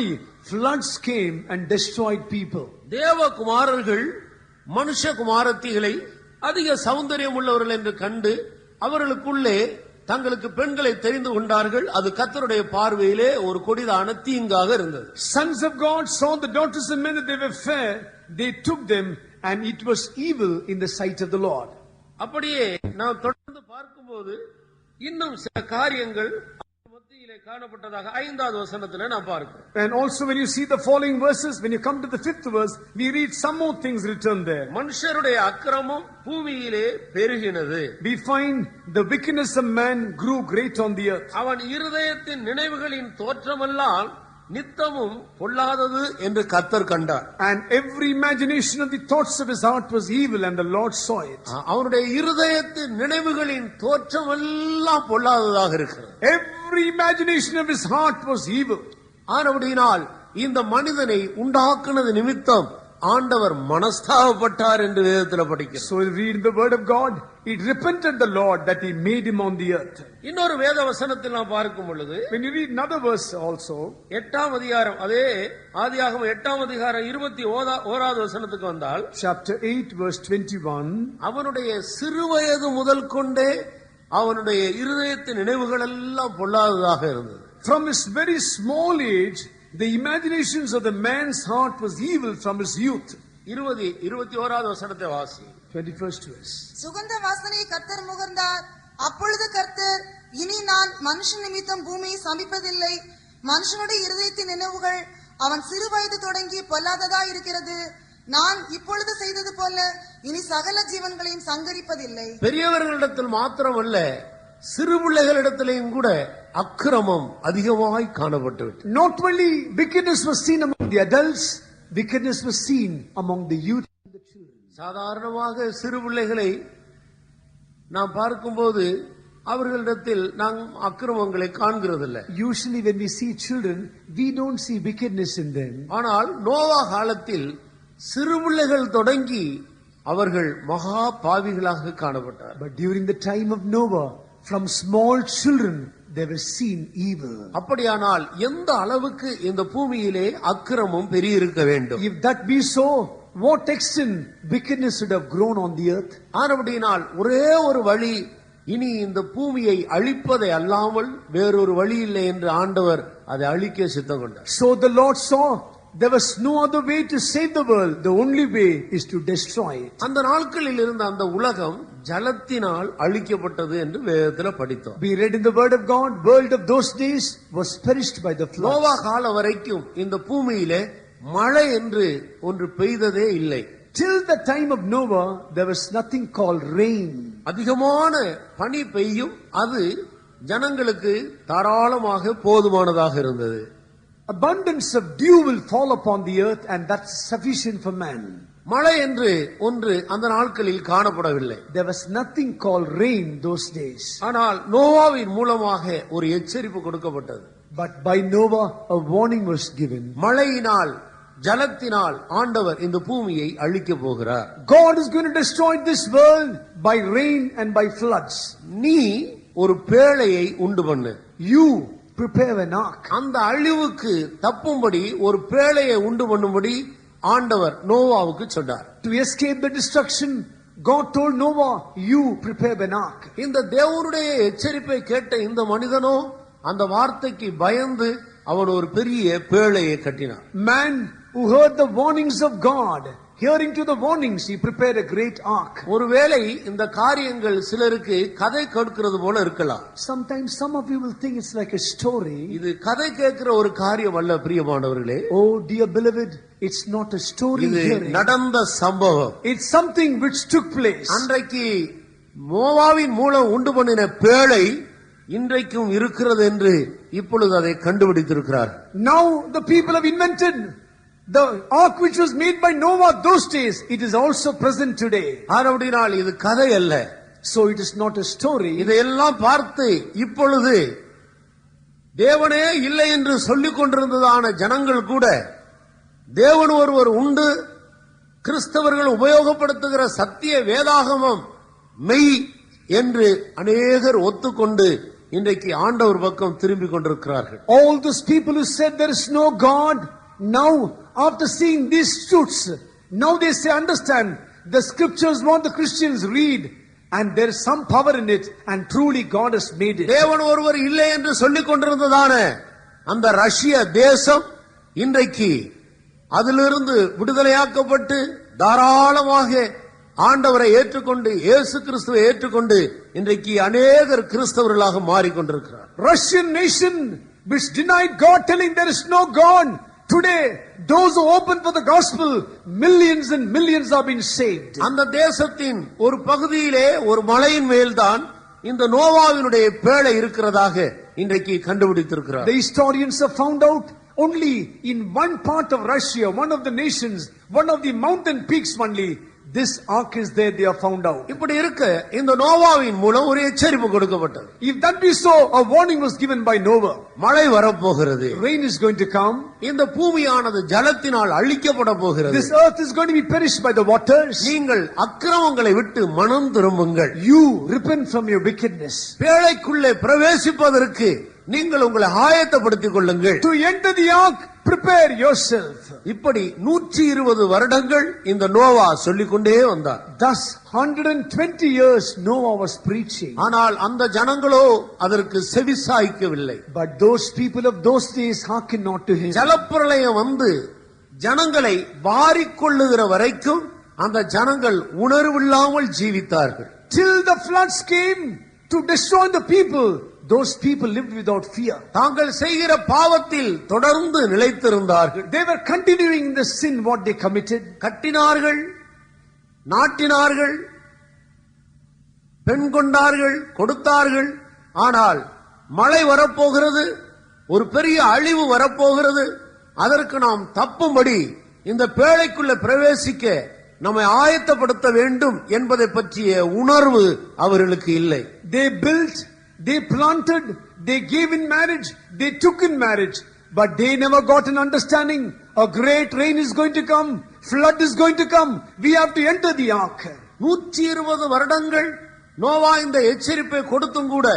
floods came and destroyed people. தேவகுமாரர்கள் மனுஷகுமாரத்திகளை அதிக சௌந்தரியம் உள்ளவர்கள் என்று கண்டு அவர்களுக்குள்ளே தங்களுக்கு பெண்களை தெரிந்து கொண்டார்கள். அது கர்த்தருடைய பார்வையிலே ஒரு கொடிதான தீங்காக இருந்தது. Sons of God saw the daughters of men that they were fair, they took them, and it was evil in the sight of the Lord. அப்படியே நாம் தொடர்ந்து பார்க்கும்போது இன்னும் சில காரியங்கள் மத்தியிலே காணப்பட்டதாக 5வது வசனத்திலே நாம் பார்க்கிறோம். And also when you see the following verses, when you come to the 5th verse, we read some more things written there. மனுஷருடைய அக்கிரமம் பூமியிலே பெருகினது. We find the wickedness of man grew great on the earth. அவன் இருதயத்தின் நினைவுகளின் தோற்றமெல்லாம் நித்தமும் பொல்லாதது என்று கர்த்தர் கண்டார். And every imagination of the thoughts of his heart was evil, and the Lord saw it. அவருடைய இருதயத்தின் நினைவுகளின் தோற்றமெல்லாம் பொல்லாததாக இருக்கிறது. Every imagination of his heart was evil. ஆனபடியினால் இந்த மனிதனை உண்டாக்குனது நிமித்தம் ஆண்டவர் மனஸ்தாபப்பட்டார் என்று வேதத்தில் படிக்கிறோம். So we read in the word of God, it repented the Lord that he made him on the earth. இன்னொரு வேத வசனத்தில் நாம் பார்க்கும் பொழுது, when you read another verse also, 8ஆம் அதிகாரம், அதே ஆதியாகமம் 8ஆம் அதிகாரம் 21வது வசனத்துக்கு வந்தால், chapter 8 verse 21, அவனுடைய சிறுவயது முதல் கொண்டே அவனுடைய இருதயத்தின் நினைவுகள் எல்லாம் பொல்லாததாக இருந்தது. From his very small age, the imaginations of the man's heart was evil from his youth. 21வது வசனத்தை வாசி. 21st verse. சுகந்த வாசனையை கர்த்தர் முகர்ந்தார். அப்பொழுது கர்த்தர், இனி நான் மனுஷன் நிமித்தம் பூமியை சமிப்பதில்லை. மனுஷனுடைய இருதயத்தின் நினைவுகள் அவன் சிறு வயது தொடங்கி பொல்லாததா இருக்கிறது. நான் இப்பொழுது செய்தது போல இனி சகல ஜீவன்களையும் சங்கரிப்பதில்லை. பெரியவர்களிடத்தில் மாத்திரமல்ல, சிறு பிள்ளைகளிடத்திலேயும் கூட அக்கிரமம் அதிகமாய் காணப்பட்டு, Not only wickedness was seen among the adults, wickedness was seen among the youth and the children. சாதாரணமாக சிறு பிள்ளைகளை நாம் பார்க்கும்போது அவர்களிடத்தில் நாம் அக்கிரமங்களை காண்கிறதில்லை. Usually when we see children, we don't see wickedness in them. ஆனால் நோவா காலத்தில் சிறு பிள்ளைகள் தொடங்கி அவர்கள் மகா பாவிகளாக காணப்பட்டார். But during the time of Noah, from small children they were seen evil. அப்படியானால் எந்த அளவுக்கு இந்த பூமியிலே அக்கிரமம் பெருகியிருக்க வேண்டும்? If that be so, what extent wickedness would have grown on the earth? ஆனபடியினால் ஒரே ஒரு வழி, இனி இந்த பூமியை அழிப்பதை அல்லாமல் வேறொரு வழி இல்லை என்று ஆண்டவர் அதை அழிக்க சித்தம் கொண்டார். So the Lord saw there was no other way to save the world. The only way is to destroy it. அந்த நாட்களில் இருந்த அந்த உலகம் ஜலத்தினால் அழிக்கப்பட்டது என்று வேதத்தில் படித்தோம். We read in the word of God, world of those days was perished by the flood. Noah காலம் வரைக்கும் இந்த பூமியிலே மழை என்று ஒன்று பெய்ததே இல்லை. Till the time of Noah, there was nothing called rain. அதிகமான பனி பெய்யும், அது ஜனங்களுக்கு தாராளமாக போதுமானதாக இருந்தது. Abundance of dew will fall upon the earth, and that's sufficient for man. மழை என்று ஒன்று அந்த நாட்களில் காணப்படவில்லை. There was nothing called rain those days. ஆனால் நோவாவின் மூலமாக ஒரு எச்சரிப்பு கொடுக்கப்பட்டது. But by Noah, a warning was given. மழையினால் ஜலத்தினால் ஆண்டவர் இந்த பூமியை அழிக்க போகிறார். God is going to destroy this world by rain and by floods. நீ ஒரு பேழையை உண்டு பண்ணு. You prepare an ark. அந்த அழிவுக்கு தப்பும்படி ஒரு பேழையை உண்டு பண்ணும்படி ஆண்டவர் நோவாவுக்கு சொன்னார். To escape the destruction, God told Noah, you prepare an ark. இந்த தேவனுடைய எச்சரிப்பை கேட்ட இந்த மனிதனோ அந்த வார்த்தைக்கு பயந்து அவன் ஒரு பெரிய பேழையை கட்டினான். Man who heard the warnings of God, hearing to the warnings, he prepared a great ark. ஒருவேளை இந்த காரியங்கள் சிலருக்கு கதை கேட்கிறது போல இருக்கலாம். Sometimes some of you will think it's like a story. இது கதை கேட்கிற ஒரு காரியம் அல்ல பிரியமானவர்களே. Oh dear beloved, it's not a story இது hearing. நடந்த சம்பவம். It's something which took place. அன்றைக்கு நோவாவின் மூலம் உண்டு பண்ணின பேழை இன்றைக்கும் இருக்கிறது என்று இப்பொழுது அதை கண்டுபிடித்திருக்கிறார். Now the people have invented the ark which was made by Noah those days. It is also present today. ஆனபடியால் இது கதை அல்ல. So it is not a story. இதையெல்லாம் பார்த்து இப்பொழுது தேவனே இல்லை என்று சொல்லிக் கொண்டிருந்ததான ஜனங்கள் கூட தேவன் ஒருவர் உண்டு, கிறிஸ்தவர்கள் உபயோகப்படுத்துகிற சத்திய வேதாகமம் மெய் என்று அநேகர் ஒத்துக்கொண்டு இன்றைக்கு ஆண்டவர் பக்கம் திரும்பிக் கொண்டிருக்கிறார்கள். All those people who said there is no God, now after seeing these truths, now they say, understand, the scriptures what the Christians read, and there is some power in it, and truly God has made it. தேவன் ஒருவர் இல்லை என்று சொல்லிக் கொண்டிருந்ததான அந்த ரஷ்ய தேசம் இன்றைக்கு அதிலிருந்து விடுதலையாக்கப்பட்டு தாராளமாக ஆண்டவரை ஏற்றுக்கொண்டு இயேசு கிறிஸ்துவை ஏற்றுக்கொண்டு இன்றைக்கு அநேகர் கிறிஸ்தவர்களாக மாறிக்கொண்டிருக்கிறார். Russian nation which denied God, telling there is no God, today those who open for the gospel, millions and millions have been saved. அந்த தேசத்தின் ஒரு பகுதியிலே ஒரு மலையின் மேல்தான் இந்த நோவாவினுடைய பேழை இருக்கிறதாக இன்றைக்கு கண்டுபிடித்திருக்கிறார். The historians have found out only in one part of Russia, one of the nations, one of the mountain peaks only, this ark is there, they have found out. இப்படி இருக்க இந்த நோவாவின் மூலம் ஒரு எச்சரிப்பு கொடுக்கப்பட்டது. If that be so, a warning was given by Noah. மழை வரப்போகிறது. Rain is going to come. இந்த பூமியானது ஜலத்தினால் அழிக்கப்பட போகிறது. This earth is going to be perished by the waters. நீங்கள் அக்கிரமங்களை விட்டு மனம் திரும்புங்கள். You repent from your wickedness. பேழைக்குள்ளே பிரவேசிப்பதற்கு நீங்கள் உங்களை ஆயத்தப்படுத்திக் கொள்ளுங்கள். To enter the ark, prepare yourself. இப்படி 120 வருடங்கள் இந்த நோவா சொல்லிக்கொண்டே வந்தார். Thus 120 years Noah was preaching. ஆனால் அந்த ஜனங்களோ அதற்கு செவிசாய்க்கவில்லை. But those people of those days hearkened not to him. ஜலப்பிரளயம் வந்து ஜனங்களை வாரிக்கொள்ளுகிற வரைக்கும் அந்த ஜனங்கள் உணர்வில்லாமல் ஜீவித்தார்கள். Till the floods came to destroy the people, those people lived without fear. தாங்கள் செய்கிற பாவத்தில் தொடர்ந்து நிலைத்திருந்தார்கள். They were continuing in the sin what they committed. கட்டினார்கள், நாட்டினார்கள், பெண் கொண்டார்கள், கொடுத்தார்கள். ஆனால் மழை வரப்போகிறது, ஒரு பெரிய அழிவு வரப்போகிறது, அதற்கு நாம் தப்பும்படி இந்த பேழைக்குள்ள பிரவேசிக்க நம்மை ஆயத்தப்படுத்த வேண்டும் என்பதை பற்றிய உணர்வு அவர்களுக்கு இல்லை. They built, they planted, they gave in marriage, they took in marriage, but they never got an understanding. A great rain is going to come, flood is going to come, we have to enter the ark. 120 வருடங்கள் நோவா இந்த எச்சரிப்பை கொடுத்தும் கூட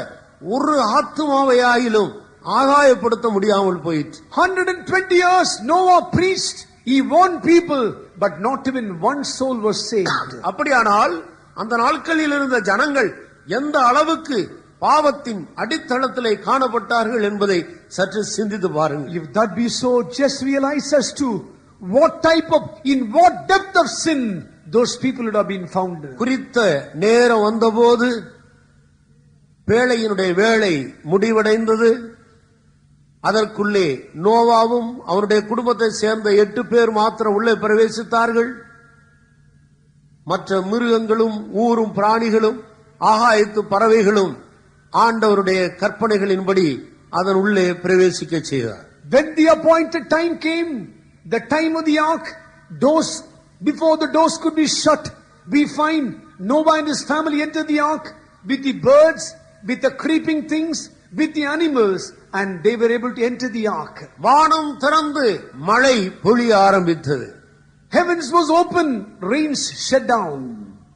ஒரு ஆத்துமாவையாயிலும் ஆதாயப்படுத்த முடியாமல் போயிற்று. 120 years Noah preached, he warned people, but not even one soul was saved. அப்படியானால் அந்த நாட்களில் இருந்த ஜனங்கள் எந்த அளவுக்கு பாவத்தின் அடித்தளத்திலே காணப்பட்டார்கள் என்பதை சற்று சிந்தித்து பாருங்கள். If that be so, just realize as to what type of, in what depth of sin those people would have been found. குறித்த நேரம் வந்தபோது பேழையினுடைய வேளை முடிவடைந்தது. அதற்குள்ளே நோவாவும் அவருடைய குடும்பத்தை சேர்ந்த 8 பேர் மாத்திரம் உள்ளே பிரவேசித்தார்கள். மற்ற மிருகங்களும் ஊரும் பிராணிகளும் ஆகாயத்து பறவைகளும் ஆண்டவருடைய கற்பனைகளின்படி அதன் உள்ளே பிரவேசிக்க செய்தார். When the appointed time came, the time of the ark, doors, before the doors could be shut, we find Noah and his family entered the ark with the birds, with the creeping things, with the animals, and they were able to enter the ark. வானம் திறந்து மழை பொழிய ஆரம்பித்தது. Heavens was open, rains shed down.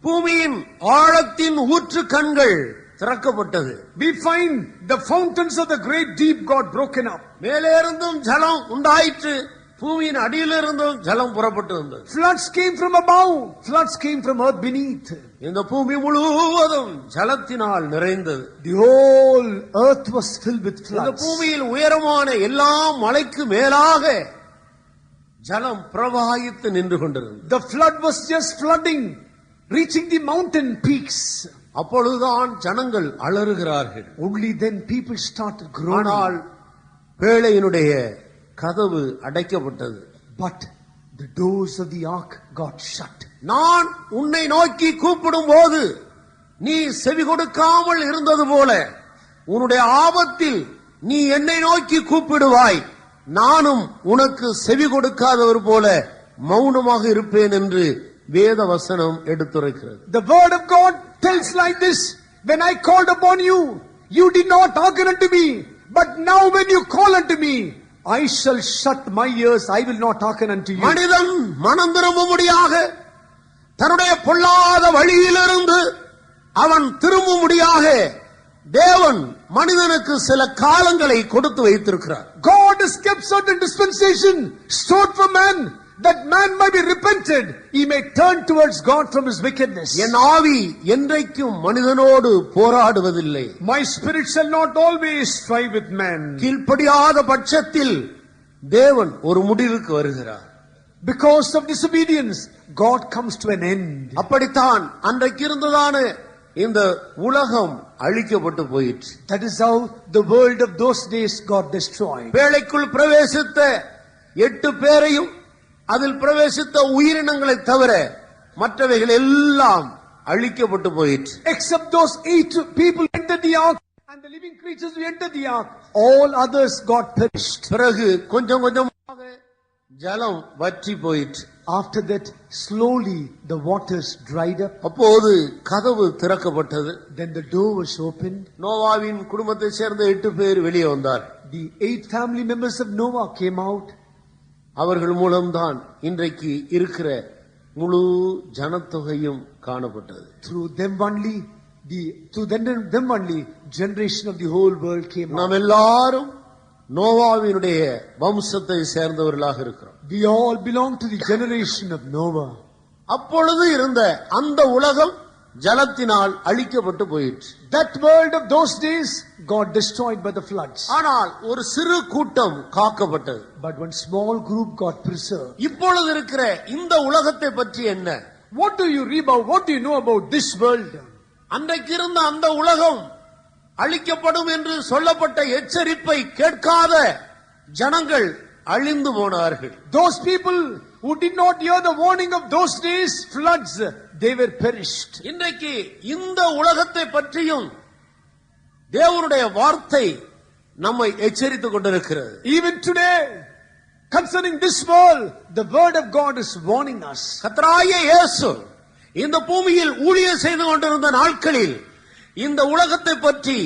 பூமியின் ஆழத்தின் ஊற்று கண்கள் திறக்கப்பட்டது. We find the fountains of the great deep got broken up. மேலே இருந்தும் ஜலம் உண்டாயிற்று, பூமியின் அடியிலிருந்தும் ஜலம் புறப்பட்டு வந்தது. Floods came from above, floods came from earth beneath. இந்த பூமி முழுவதும் ஜலத்தினால் நிறைந்தது. The whole earth was filled with இந்த floods. பூமியில் உயரமான எல்லா மலைக்கு மேலாக ஜலம் பிரவாகித்து நின்று கொண்டிருந்தது. The flood was just flooding, reaching the mountain peaks. அப்பொழுதுதான் ஜனங்கள் அலறுகிறார்கள். Only then people started groaning. ஆனால் பேழையினுடைய கதவு அடைக்கப்பட்டது. But the doors of the ark got shut. நான் உன்னை நோக்கி கூப்பிடும் போது நீ செவி கொடுக்காமல் இருந்தது போல உன்னுடைய ஆபத்தில் நீ என்னை நோக்கி கூப்பிடுவாய், நானும் உனக்கு செவி கொடுக்காதவர் போல மௌனமாக இருப்பேன் என்று வேத வசனம் எடுத்துரைக்கிறது. The word of God tells like this: when I called upon you, you did not hearken unto me, but now when you call unto me, I shall shut my ears, I will not hearken unto you. மனிதன் மனம் திரும்பும்படியாக தன்னுடைய பொல்லாத வழியிலிருந்து அவன் திரும்பும்படியாக தேவன் மனிதனுக்கு சில காலங்களை கொடுத்து வைத்திருக்கிறார். God has kept certain dispensation stored for man, that man might be repented, he may turn towards God from his wickedness. என் ஆவி என்றைக்கும் மனிதனோடு போராடுவதில்லை. My spirit shall not always strive with man. கீழ்ப்படியாத பட்சத்தில் தேவன் ஒரு முடிவுக்கு வருகிறார். Because of disobedience, God comes to an end. அப்படித்தான் அன்றைக்கு இருந்ததான இந்த உலகம் அழிக்கப்பட்டு போயிற்று. That is how the world of those days got destroyed. பேழைக்குள் பிரவேசித்த 8 பேரையும் அதில் பிரவேசித்த உயிரினங்களை தவிர மற்றவைகள் எல்லாம் அழிக்கப்பட்டு போயிற்று. Except those 8 people entered the ark and the living creatures who entered the ark, all others got perished. பிறகு கொஞ்சம் கொஞ்சமாக ஜலம் வற்றி போயிற்று. After that, slowly the waters dried up. அப்போது கதவு திறக்கப்பட்டது. Then the door was opened. நோவாவின் குடும்பத்தை சேர்ந்த 8 பேர் வெளியே வந்தார். The 8 family members of Noah came out. அவர்கள் மூலம்தான் இன்றைக்கு இருக்கிற முழு ஜனத்தொகையும் காணப்பட்டது. Through them only, generation of the whole world came out. நாம் எல்லாரும் நோவாவினுடைய வம்சத்தை சேர்ந்தவர்களாக இருக்கிறோம். We all belong to the generation of Noah. அப்பொழுது இருந்த அந்த உலகம் ஜலத்தினால் அழிக்கப்பட்டு போயிற்று. That world of those days got destroyed by the floods. ஆனால் ஒரு சிறு கூட்டம் காக்கப்பட்டது. But one small group got preserved. இப்பொழுது இருக்கிற இந்த உலகத்தை பற்றி என்ன? What do you read about? What do you know about this world? அன்றைக்கு இருந்த அந்த உலகம் அழிக்கப்படும் என்று சொல்லப்பட்ட எச்சரிப்பை கேட்காத ஜனங்கள் அழிந்து போனார்கள். Those people who did not hear the warning of those days floods, they were perished. இன்றைக்கு இந்த உலகத்தை பற்றியும் தேவனுடைய வார்த்தை நம்மை எச்சரித்துக் கொண்டிருக்கிறது. Even today, concerning this world, the word of God is warning us. கர்த்தராகிய இயேசு இந்த பூமியில் ஊழியம் செய்து கொண்டிருந்த நாட்களில் இந்த உலகத்தை பற்றி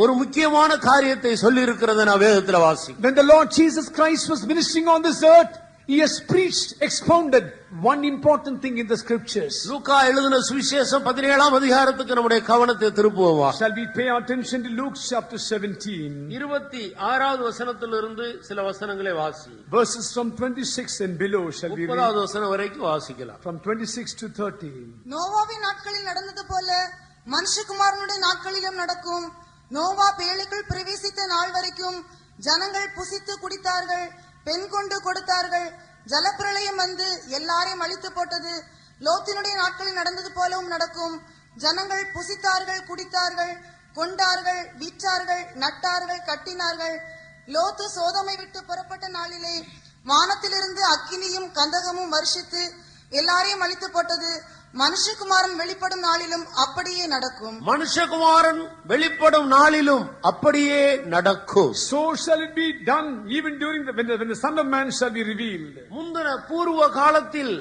ஒரு முக்கியமான காரியத்தை சொல்லி இருக்கிறது நான் வேதத்தில் வாசிக்கிறேன். When the Lord Jesus Christ was ministering on this earth, he has preached, expounded one important thing in the scriptures. லூக்கா எழுதின சுவிசேஷம் 17ஆம் அதிகாரத்துக்கு நம்முடைய கவனத்தை திருப்புவோம். Shall we pay attention to Luke chapter 17? 26வது வசனத்திலிருந்து சில வசனங்களை வாசி. Verses from 26 and below shall we read. 30வது வசனம் வரைக்கும் வாசிக்கலாம். From 26 to 30. நோவாவின் நாட்களில் நடந்தது போல மனுஷகுமாரனுடைய நாட்களிலும் நடக்கும். நோவா பேழைக்குள் பிரவேசித்த நாள் வரைக்கும் ஜனங்கள் புசித்து குடித்தார்கள், பெண் கொண்டு கொடுத்தார்கள். ஜலப்பிரளயம் வந்து எல்லாரையும் அழித்து போட்டது. லோத்தினுடைய நாட்களில் நடந்தது போலவும் நடக்கும். ஜனங்கள் புசித்தார்கள், குடித்தார்கள், கொண்டார்கள், விற்றார்கள், நட்டார்கள், கட்டினார்கள். லோத்து சோதோமை விட்டு புறப்பட்ட நாளிலே வானத்திலிருந்து அக்கினியும் கந்தகமும் வருஷித்து எல்லாரையும் அழித்து போட்டது. மனுஷகுமாரன் வெளிப்படும் நாளிலும் அப்படியே நடக்கும். மனுஷகுமாரன் வெளிப்படும் நாளிலும் அப்படியே நடக்கும். So shall it be done even during when the Son of Man shall be revealed. முந்தின பூர்வ காலத்தில்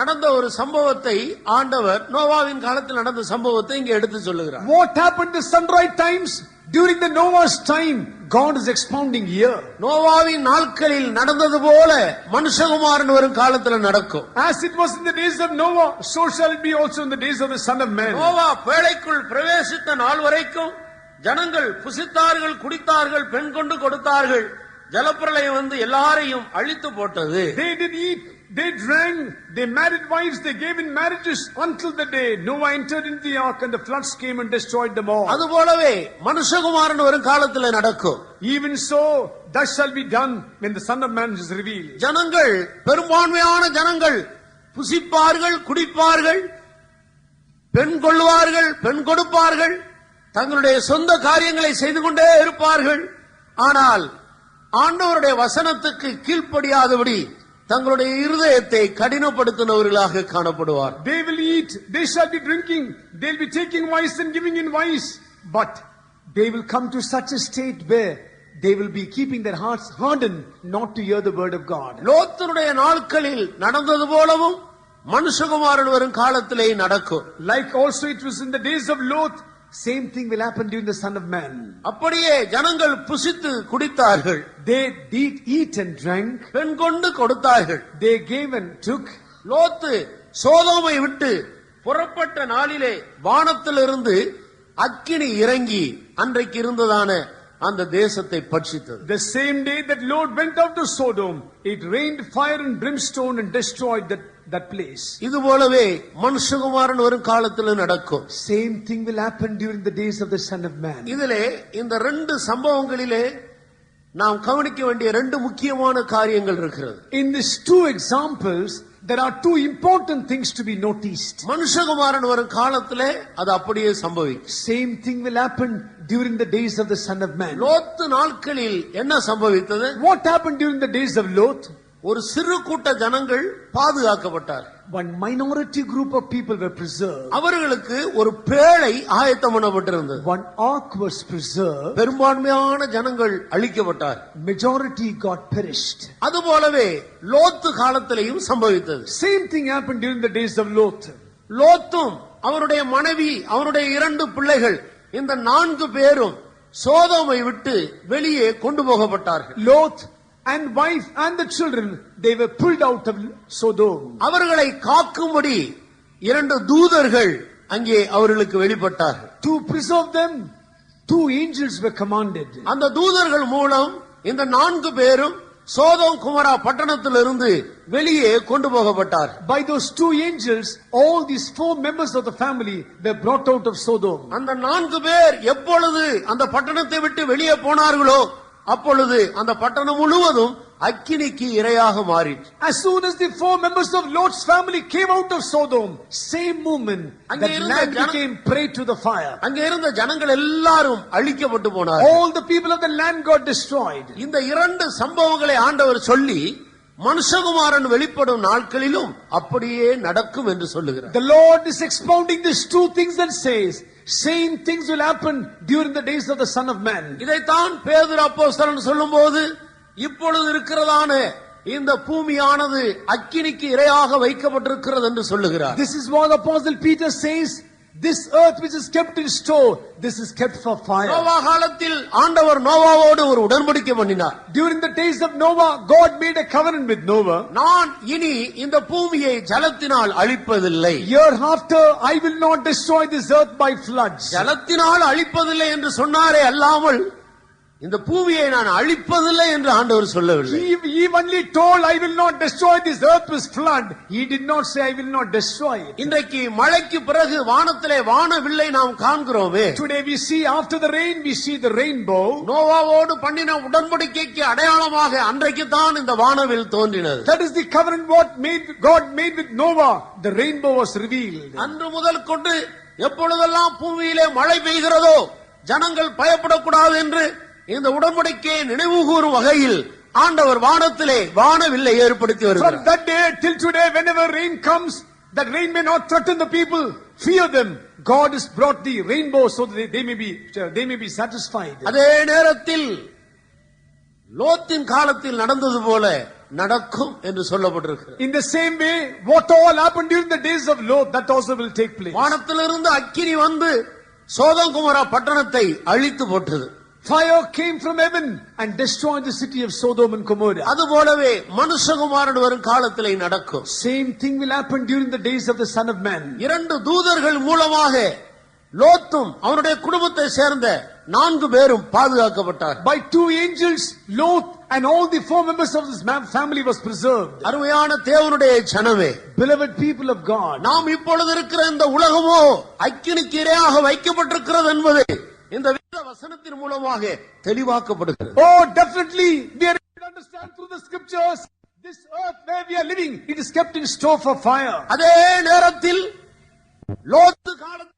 நடந்த ஒரு சம்பவத்தை ஆண்டவர் நோவாவின் காலத்தில் நடந்த சம்பவத்தை இங்கே எடுத்து சொல்லுகிறார். What happened in the sunrise times during the Noah's time, God is expounding here. நோவாவின் நாட்களில் நடந்தது போல மனுஷகுமாரன் வரும் காலத்தில் நடக்கும். As it was in the days of Noah, so shall it be also in the days of the Son of Man. Noah பேழைக்குள் பிரவேசித்த நாள் வரைக்கும் ஜனங்கள் புசித்தார்கள், குடித்தார்கள், பெண் கொண்டு கொடுத்தார்கள். ஜலப்பிரளயம் வந்து எல்லாரையும் அழித்து போட்டது. They did eat, they drank, they married wives, they gave in marriages until the day Noah entered into the ark and the floods came and destroyed them all. அதுபோலவே மனுஷகுமாரன் வரும் காலத்தில் நடக்கும். Even so, that shall be done when the Son of Man is revealed. ஜனங்கள், பெரும்பான்மையான ஜனங்கள் புசிப்பார்கள், குடிப்பார்கள், பெண் கொள்வார்கள், பெண் கொடுப்பார்கள், தங்களுடைய சொந்த காரியங்களை செய்து கொண்டே இருப்பார்கள். ஆனால் ஆண்டவருடைய வசனத்துக்கு கீழ்ப்படியாதபடி தங்களுடைய இருதயத்தை கடினப்படுத்தினவர்களாக காணப்படுவார். They will eat, they shall be drinking, they will be taking vice and giving in vice, but they will come to such a state where they will be keeping their hearts hardened not to hear the word of God. லோத்தினுடைய நாட்களில் நடந்தது போலவும் மனுஷகுமாரன் வரும் காலத்திலே நடக்கும். Like also it was in the days of Lot, same thing will happen during the Son of Man. அப்படியே ஜனங்கள் புசித்து குடித்தார்கள், They did eat and drank, பெண் கொண்டு கொடுத்தார்கள். they gave and took. லோத்து சோதோமை விட்டு புறப்பட்ட நாளிலே வானத்திலிருந்து அக்கினி இறங்கி அன்றைக்கு இருந்ததான அந்த தேசத்தை பட்சித்தது. The same day that Lot went out to Sodom, it rained fire and brimstone and destroyed that place. இது போலவே மனுஷகுமாரன் வரும் காலத்தில் நடக்கும். Same thing will happen during the days of the Son of Man. இதிலே இந்த ரெண்டு சம்பவங்களிலே நாம் கவனிக்க வேண்டிய ரெண்டு முக்கியமான காரியங்கள் இருக்கிறது. In these two examples, there are two important things to be noticed. மனுஷகுமாரன் வரும் காலத்திலே அது அப்படியே சம்பவிக்கும். Same thing will happen during the days of the Son of Man. லோத்து நாட்களில் என்ன சம்பவித்தது? What happened during the days of Lot? ஒரு சிறு கூட்ட ஜனங்கள் பாதுகாக்கப்பட்டார். One minority group of people were preserved. அவர்களுக்கு ஒரு பேழை ஆயத்தம் பண்ணப்பட்டிருந்தது. One ark was preserved. பெரும்பான்மையான ஜனங்கள் அழிக்கப்பட்டார். Majority got perished. அதுபோலவே லோத்து காலத்திலேயும் சம்பவித்தது. Same thing happened during the days of Lot. லோத்தும் அவருடைய மனைவி, அவருடைய 2 பிள்ளைகள், இந்த 4 பேரும் சோதோமை விட்டு வெளியே கொண்டு போகப்பட்டார்கள். Lot and wife and the children, they were pulled out of Sodom. அவர்களை காக்கும்படி 2 தூதர்கள் அங்கே அவர்களுக்கு வெளிப்பட்டார்கள். To preserve them, 2 angels were commanded. அந்த தூதர்கள் மூலம் இந்த 4 பேரும் சோதோம் குமரா பட்டணத்திலிருந்து வெளியே கொண்டு போகப்பட்டார். By those 2 angels, all these 4 members of the family were brought out of Sodom. அந்த 4 பேர் எப்பொழுது அந்த பட்டணத்தை விட்டு வெளியே போனார்களோ அப்பொழுது அந்த பட்டணம் முழுவதும் அக்கினிக்கு இரையாக மாறிற்று. As soon as the 4 members of Lot's family came out of Sodom, same moment that land became prey to the fire. அங்கே இருந்த ஜனங்கள் எல்லாரும் அழிக்கப்பட்டு போனார்கள். All the people of the land got destroyed. இந்த 2 சம்பவங்களை ஆண்டவர் சொல்லி மனுஷகுமாரன் வெளிப்படும் நாட்களிலும் அப்படியே நடக்கும் என்று சொல்லுகிறார். The Lord is expounding these 2 things and says, same things will happen during the days of the Son of Man. இதைத்தான் பேதுரு அப்போஸ்தலன் சொல்லும்போது இப்பொழுது இருக்கிறதான இந்த பூமியானது அக்கினிக்கு இரையாக வைக்கப்பட்டிருக்கிறது என்று சொல்லுகிறார். This is what Apostle Peter says, this earth which is kept in store, this is kept for fire. Noah காலத்தில் ஆண்டவர் நோவாவோடு ஒரு உடன்படிக்கை பண்ணினார். During the days of Noah, God made a covenant with Noah. நான் இனி இந்த பூமியை ஜலத்தினால் அழிப்பதில்லை. Hereafter I will not destroy this earth by floods. ஜலத்தினால் அழிப்பதில்லை என்று சொன்னாரே அல்லாமல் இந்த பூமியை நான் அழிப்பதில்லை என்று ஆண்டவர் சொல்லவில்லை. He only told, I will not destroy this earth with flood. He did not say, I will not destroy it. இன்றைக்கு மழைக்கு பிறகு வானத்திலே வானவில்லை நாம் காண்கிறோமே. Today we see, after the rain, we see the rainbow. நோவாவோடு பண்ணின உடன்படிக்கைக்கு அடையாளமாக அன்றைக்கு தான் இந்த வானவில் தோன்றினது. That is the covenant what God made with Noah. The rainbow was revealed. அன்று முதல் கொண்டு எப்பொழுதெல்லாம் பூமியிலே மழை பெய்கிறதோ ஜனங்கள் பயப்படக்கூடாது என்று இந்த உடன்படிக்கையை நினைவு கூறும் வகையில் ஆண்டவர் வானத்திலே வானவில்லை ஏற்படுத்தி வருகிறார். From that day till today, whenever rain comes, that rain may not threaten the people, fear them. God has brought the rainbow so that they may be satisfied. அதே நேரத்தில் லோத்தின் காலத்தில் நடந்தது போல நடக்கும் என்று சொல்லப்பட்டிருக்கிறது. In the same way, what all happened during the days of Lot, that also will take place. வானத்திலிருந்து அக்கினி வந்து சோதோம் குமரா பட்டணத்தை அழித்து போட்டது. Fire came from heaven and destroyed the city of Sodom and Gomorrah. அதுபோலவே மனுஷகுமாரன் வரும் காலத்திலே நடக்கும். Same thing will happen during the days of the Son of Man. 2 தூதர்கள் மூலமாக லோத்தும் அவருடைய குடும்பத்தை சேர்ந்த 4 பேரும் பாதுகாக்கப்பட்டார். By 2 angels, Lot and all the 4 members of this family was preserved. அருமையான தேவனுடைய ஜனமே, Beloved people of God, நாம் இப்பொழுது இருக்கிற இந்த உலகமோ அக்கினிக்கு இரையாக வைக்கப்பட்டிருக்கிறது என்பது இந்த வேத வசனத்தின் மூலமாக தெளிவாக்கப்படுகிறது. oh, definitely we are able to understand through the scriptures, this earth where we are living, it is kept in store for fire. அதே நேரத்தில் லோத்து காலத்தில்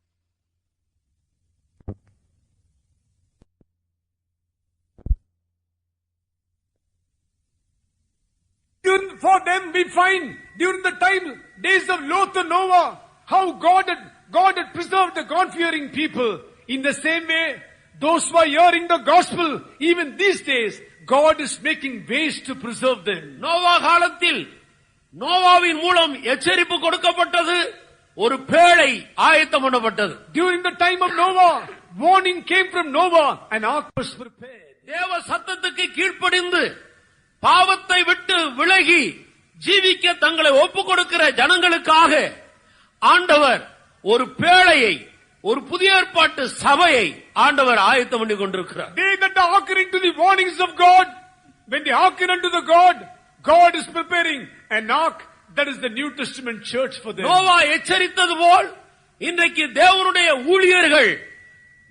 For them we find during the days of Lot and Noah, how God had preserved the God-fearing people. In the same way, those who are hearing the gospel, even these days, God is making ways to preserve them. Noah காலத்தில் நோவாவின் மூலம் எச்சரிப்பு கொடுக்கப்பட்டது, ஒரு பேழை ஆயத்தம் பண்ணப்பட்டது. During the time of Noah, warning came from Noah, an ark was prepared. தேவ சத்தத்துக்கு கீழ்ப்படிந்து பாவத்தை விட்டு விலகி ஜீவிக்க தங்களை ஒப்புக் கொடுக்கிற ஜனங்களுக்காக ஆண்டவர் ஒரு பேழையை, ஒரு புதிய ஏற்பாட்டு சபையை ஆண்டவர் ஆயத்தம் பண்ணி கொண்டிருக்கிறார். They that hearken to the warnings of God, when they hearken unto the God is preparing an ark, that is the New Testament church for them. Noah எச்சரித்தது போல் இன்றைக்கு தேவனுடைய ஊழியர்கள்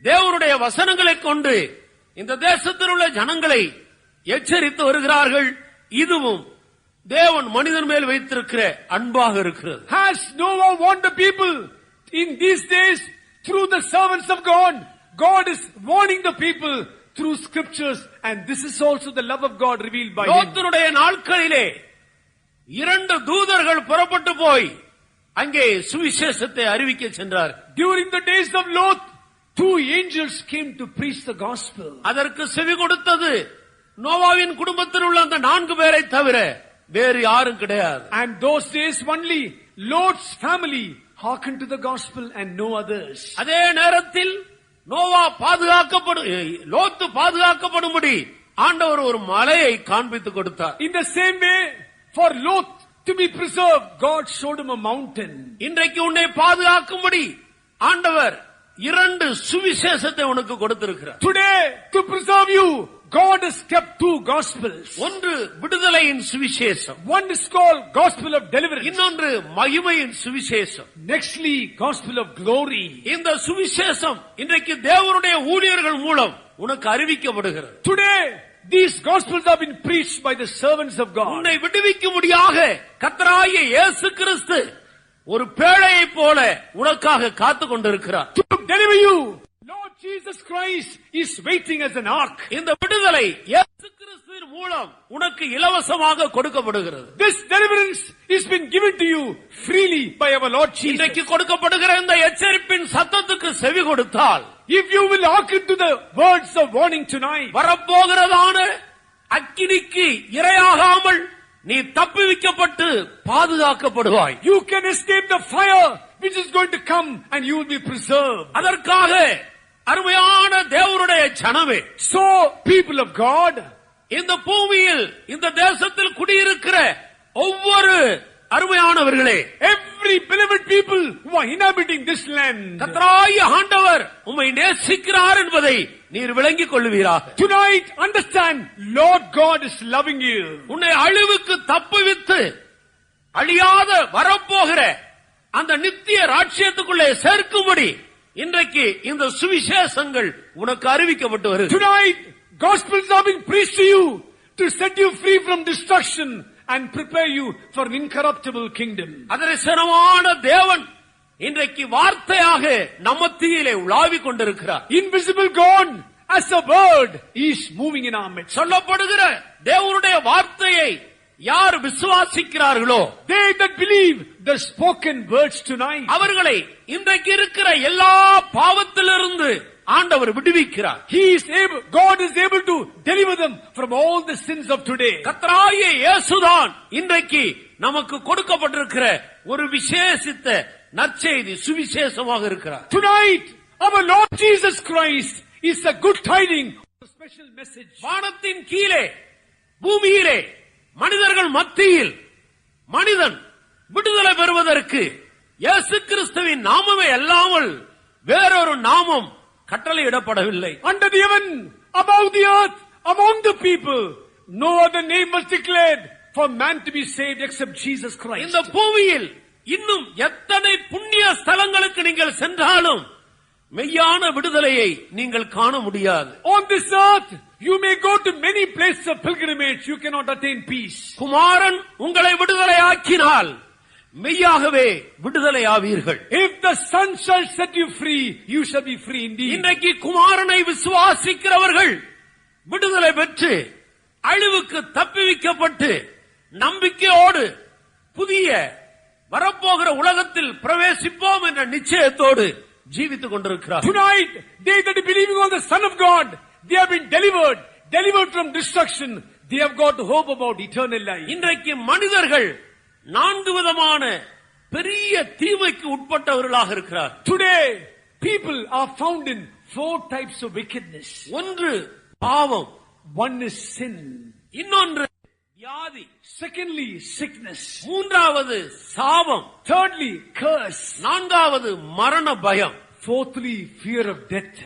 தேவனுடைய வசனங்களை கொண்டு இந்த தேசத்தில் உள்ள ஜனங்களை எச்சரித்து வருகிறார்கள். இதுவும் தேவன் மனிதன் மேல் வைத்திருக்கிற அன்பாக இருக்கிறது. Has Noah warned the people? In these days, through the servants of God, God is warning the people through scriptures, and this is also the love of God revealed by him. லோத்தினுடைய நாட்களிலே 2 தூதர்கள் புறப்பட்டு போய் அங்கே சுவிசேஷத்தை அறிவிக்க சென்றார். During the days of Lot, 2 angels came to preach the gospel. அதற்கு செவி கொடுத்தது நோவாவின் குடும்பத்தில் உள்ள அந்த 4 பேரை தவிர வேறு யாரும் கிடையாது. And those days only Lot's family hearkened to the gospel and no others. அதே நேரத்தில் நோவா லோத்து பாதுகாக்கப்படும்படி ஆண்டவர் ஒரு மலையை காண்பித்து கொடுத்தார். In the same way, for Lot to be preserved, God showed him a mountain. இன்றைக்கு உன்னை பாதுகாக்கும்படி ஆண்டவர் 2 சுவிசேஷத்தை உனக்கு கொடுத்திருக்கிறார். Today, to preserve you, God has kept 2 gospels. ஒன்று விடுதலையின் சுவிசேஷம், One is called gospel of deliverance. இன்னொன்று மகிமையின் சுவிசேஷம். Nextly, gospel of glory. இந்த சுவிசேஷம் இன்றைக்கு தேவனுடைய ஊழியர்கள் மூலம் உனக்கு அறிவிக்கப்படுகிறது. Today, these gospels have been preached by the servants of God. உன்னை விடுவிக்கும்படியாக கர்த்தராகிய இயேசு கிறிஸ்து ஒரு பேழையை போல உனக்காக காத்து கொண்டிருக்கிறார். To deliver you, Lord Jesus Christ is waiting as an ark. இந்த விடுதலை இயேசு கிறிஸ்துவின் மூலம் உனக்கு இலவசமாக கொடுக்கப்படுகிறது. This deliverance is been given to you freely by our Lord Jesus. இன்றைக்கு கொடுக்கப்படுகிற இந்த எச்சரிப்பின் சத்தத்துக்கு செவி கொடுத்தால், If you will hearken to the words of warning tonight, வரப்போகிறதான அக்கினிக்கு இரையாகாமல் நீ தப்புவிக்கப்பட்டு பாதுகாக்கப்படுவாய். you can escape the fire which is going to come and you will be preserved. அதற்காக அருமையான தேவனுடைய ஜனமே, So, people of God, இந்த பூமியில் இந்த தேசத்தில் குடியிருக்கிற ஒவ்வொரு அருமையானவர்களே, every beloved people who are inhabiting this land, கர்த்தராகிய ஆண்டவர் உம்மை நேசிக்கிறார் என்பதை நீர் விளங்கிக் கொள்வீராக. tonight understand, Lord God is loving you. உன்னை அழிவுக்கு தப்புவித்து அழியாத வரப்போகிற அந்த நித்திய ராஜ்யத்துக்குள்ளே சேர்க்கும்படி இன்றைக்கு இந்த சுவிசேஷங்கள் உனக்கு அறிவிக்கப்பட்டு வருகிறது. Tonight, gospels are being preached to you to set you free from destruction and prepare you for an incorruptible kingdom. அதரிசனமான தேவன் இன்றைக்கு வார்த்தையாக நம்ம மத்தியிலே உலாவிக் கொண்டிருக்கிறார். Invisible God, as a word, is moving in our midst. சொல்லப்படுகிற தேவனுடைய வார்த்தையை யார் விசுவாசிக்கிறார்களோ, They that believe the spoken words tonight, அவர்களை இன்றைக்கு இருக்கிற எல்லா பாவத்திலிருந்து ஆண்டவர் விடுவிக்கிறார். God is able to deliver them from all the sins of today. கர்த்தராகிய இயேசுதான் இன்றைக்கு நமக்கு கொடுக்கப்பட்டிருக்கிற ஒரு விசேஷித்த நற்செய்தி சுவிசேஷமாக இருக்கிறார். Tonight, our Lord Jesus Christ is a good tiding, a special message. வானத்தின் கீழே பூமியிலே மனிதர்கள் மத்தியில் மனிதன் விடுதலை பெறுவதற்கு இயேசு கிறிஸ்துவின் நாமமே அல்லாமல் வேறொரு நாமம் கட்டளையிடப்படவில்லை. Under the heaven, above the earth, among the people, no other name was declared for man to be saved except Jesus Christ. இந்த பூமியில் இன்னும் எத்தனை புண்ணிய ஸ்தலங்களுக்கு நீங்கள் சென்றாலும் மெய்யான விடுதலையை நீங்கள் காண முடியாது. On this earth, you may go to many places of pilgrimage, you cannot attain peace. குமாரன் உங்களை விடுதலை ஆக்கினால் மெய்யாகவே விடுதலை ஆவீர்கள். If the Son shall set you free, you shall be free indeed. இன்றைக்கு குமாரனை விசுவாசிக்கிறவர்கள் விடுதலை பெற்று அழிவுக்கு தப்புவிக்கப்பட்டு நம்பிக்கையோடு புதிய வரப்போகிற உலகத்தில் பிரவேசிப்போம் என்ற நிச்சயத்தோடு ஜீவித்துக் கொண்டிருக்கிறார். Tonight, they that are believing on the Son of God, they have been delivered from destruction. They have got hope about eternal life. இன்றைக்கு மனிதர்கள் 4 விதமான பெரிய தீமைக்கு உட்பட்டவர்களாக இருக்கிறார். Today, people are found in 4 types of wickedness. ஒன்று பாவம், One is sin. இன்னொன்று வியாதி, Secondly, sickness. மூன்றாவது சாபம், Thirdly, curse. நான்காவது மரண பயம். Fourthly, fear of death.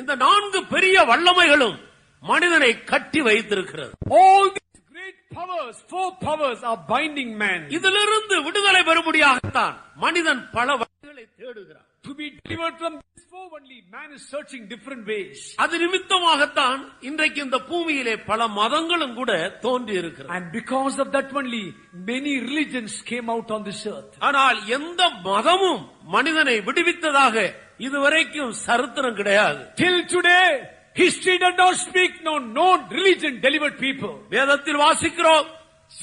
இந்த 4 பெரிய வல்லமைகளும் மனிதனை கட்டி வைத்திருக்கிறது. All these great powers, 4 powers are binding man. இதிலிருந்து விடுதலை பெறும்படியாகத்தான் மனிதன் பல வழிகளை தேடுகிறான். To be delivered from this foe only, man is searching different ways. அது நிமித்தமாகத்தான் இன்றைக்கு இந்த பூமியிலே பல மதங்களும் கூட தோன்றி இருக்கிறது. And because of that only, many religions came out on this earth. ஆனால் எந்த மதமும் மனிதனை விடுவித்ததாக இதுவரைக்கும் சரித்திரம் கிடையாது. Till today, history does not speak, no religion delivered people. வேதத்தில் வாசிக்கிறோம்,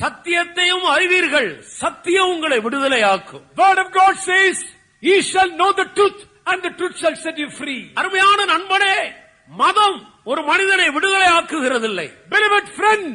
சத்தியத்தையும் அறிவீர்கள், சத்தியம் உங்களை விடுதலையாக்கும். Word of God says, ye shall know the truth and the truth shall set you free. அருமையான நண்பனே, மதம் ஒரு மனிதனை விடுதலையாக்குகிறதில்லை. Beloved friend,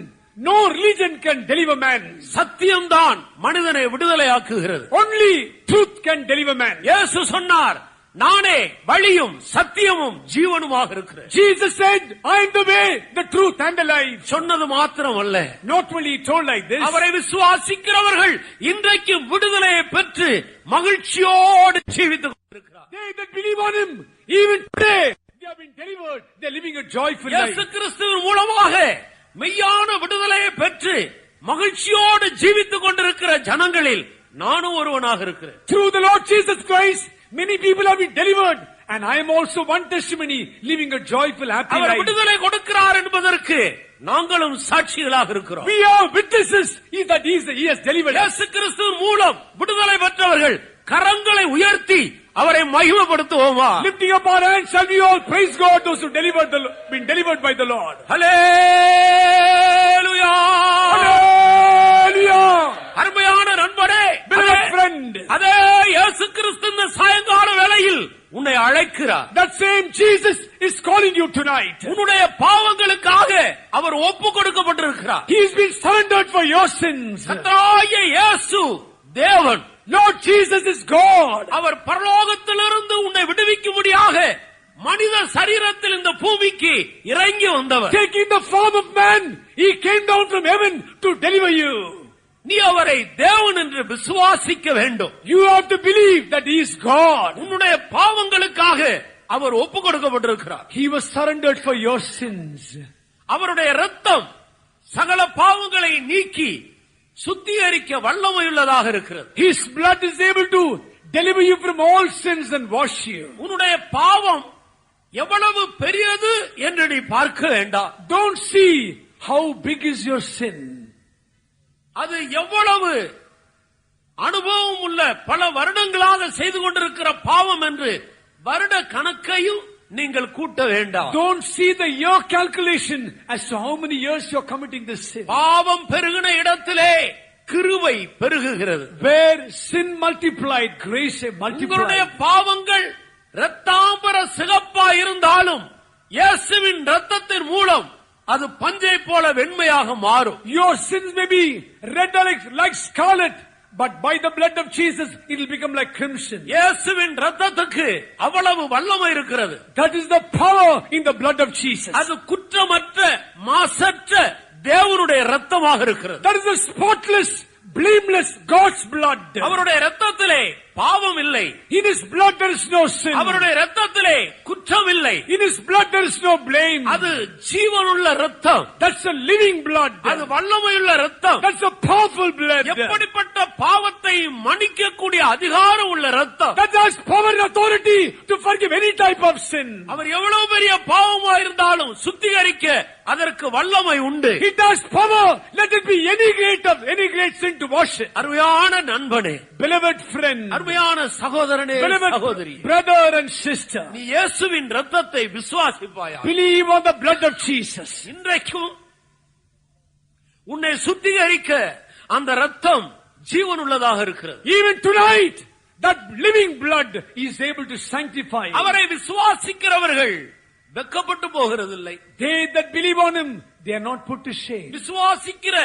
no religion can deliver man. சத்தியம்தான் மனிதனை விடுதலையாக்குகிறது. Only truth can deliver man. இயேசு சொன்னார், நானே வழியும் சத்தியமும் ஜீவனுமாக இருக்கிறேன். Jesus said, I am the way, the truth and the life. சொன்னது மாத்திரமல்ல, Not only told like this. அவரை விசுவாசிக்கிறவர்கள் இன்றைக்கு விடுதலையை பெற்று மகிழ்ச்சியோடு ஜீவித்துக் கொண்டிருக்கிறார். They that believe on him, even today, they have been delivered. They are living a joyful life. இயேசு கிறிஸ்துவின் மூலமாக மெய்யான விடுதலையை பெற்று மகிழ்ச்சியோடு ஜீவித்துக் கொண்டிருக்கிற ஜனங்களில் நானும் ஒருவனாக இருக்கிறேன். Through the Lord Jesus Christ, many people have been delivered, and I am also one testimony, living a joyful, happy our life. விடுதலை கொடுக்கிறார் என்பதற்கு நாங்களும் சாட்சிகளாக இருக்கிறோம். We are witnesses that he has delivered us. இயேசு கிறிஸ்துவின் மூலம் விடுதலை பெற்றவர்கள் கரங்களை உயர்த்தி அவரை மகிமைப்படுத்துவோமா? Lifting up our hands, shall we all praise God, those who been delivered by the Lord. Hallelujah! Hallelujah! அருமையான நண்பரே, Beloved friend, அதே இயேசு கிறிஸ்து இந்த சாயங்கால வேளையில் உன்னை அழைக்கிறார். that same Jesus is calling you tonight. உன்னுடைய பாவங்களுக்காக அவர் ஒப்பு கொடுக்கப்பட்டிருக்கிறார். He has been surrendered for your sins. கர்த்தராகிய இயேசு தேவன். Lord Jesus is God. அவர் பரலோகத்திலிருந்து உன்னை விடுவிக்கும்படியாக மனித சரீரத்தில் இந்த பூமிக்கு இறங்கி வந்தவர். Taking the form of man, he came down from heaven to deliver you. நீ அவரை தேவன் என்று விசுவாசிக்க வேண்டும். You have to believe that he is God. உன்னுடைய பாவங்களுக்காக அவர் ஒப்பு கொடுக்கப்பட்டிருக்கிறார். He was surrendered for your sins. அவருடைய இரத்தம் சகல பாவங்களை நீக்கி சுத்திகரிக்க வல்லமையுள்ளதாக இருக்கிறது. His blood is able to deliver you from all sins and wash you. உன்னுடைய பாவம் எவ்வளவு பெரியது என்று நீ பார்க்க வேண்டாம். Don't see how big is your sin. அது எவ்வளவு அனுபவம் உள்ள பல வருடங்களாக செய்து கொண்டிருக்கிற பாவம் என்று வருட கணக்கையும் நீங்கள் கூட்ட வேண்டாம். Don't see the year calculation as to how many years you are committing this sin. பாவம் பெருகின இடத்திலே கிருபை பெருகுகிறது. Where sin multiplied, grace multiplied. உங்களுடைய பாவங்கள் இரத்தாம்பர சிகப்பா இருந்தாலும் இயேசுவின் இரத்தத்தின் மூலம் அது பஞ்சை போல வெண்மையாக மாறும். Your sins may be red like scarlet, but by the blood of Jesus it will become like crimson. இயேசுவின் இரத்தத்துக்கு அவ்வளவு வல்லமை இருக்கிறது. That is the power in the blood of Jesus. அது குற்றமற்ற மாசற்ற தேவனுடைய இரத்தமாக இருக்கிறது. That is the spotless, blameless God's blood. அவருடைய இரத்தத்திலே பாவம் இல்லை. In his blood there is no sin. அவருடைய இரத்தத்திலே குற்றம் இல்லை. In his blood there is no blame. அது ஜீவனுள்ள இரத்தம். That's a living blood. அது வல்லமையுள்ள இரத்தம். That's a powerful blood. எப்படிப்பட்ட பாவத்தை மன்னிக்கக்கூடிய அதிகாரம் உள்ள இரத்தம். That has power and authority to forgive any type of sin. அவர் எவ்வளவு பெரிய பாவமா இருந்தாலும் சுத்திகரிக்க அதற்கு வல்லமை உண்டு. It has power. Let it be any great sin to wash it. அருமையான நண்பனே, beloved friend, அருமையான சகோதரனே, beloved சகோதரி, brother and sister, நீ இயேசுவின் இரத்தத்தை விசுவாசிப்பாயா? believe on the blood of Jesus. இன்றைக்கும் உன்னை சுத்திகரிக்க அந்த இரத்தம் ஜீவனுள்ளதாக இருக்கிறது. Even tonight that living blood is able to sanctify. அவரை விசுவாசிக்கிறவர்கள் வெட்கப்பட்டு போகிறதில்லை. They that believe on him, they are not put to shame. விசுவாசிக்கிற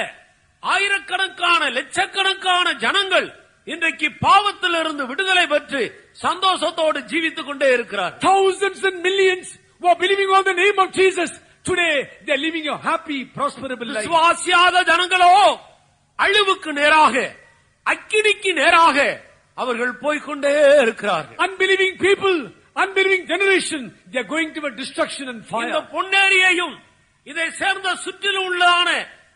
ஆயிரக்கணக்கான லட்சக்கணக்கான ஜனங்கள் இன்றைக்கு பாவத்திலிருந்து விடுதலை பெற்று சந்தோஷத்தோடு ஜீவித்துக் கொண்டே இருக்கிறார். Thousands and millions who are believing on the name of Jesus, today they are living a happy, prosperable life. விசுவாசியாத ஜனங்களோ அழிவுக்கு நேராக, அக்கினிக்கு நேராக அவர்கள் போய்கொண்டே இருக்கிறார்கள். Unbelieving people, unbelieving generation, they are going toward destruction and fire. இந்த பொன்னேரியையும் இதை சேர்ந்த சுற்றிலும் உள்ளதான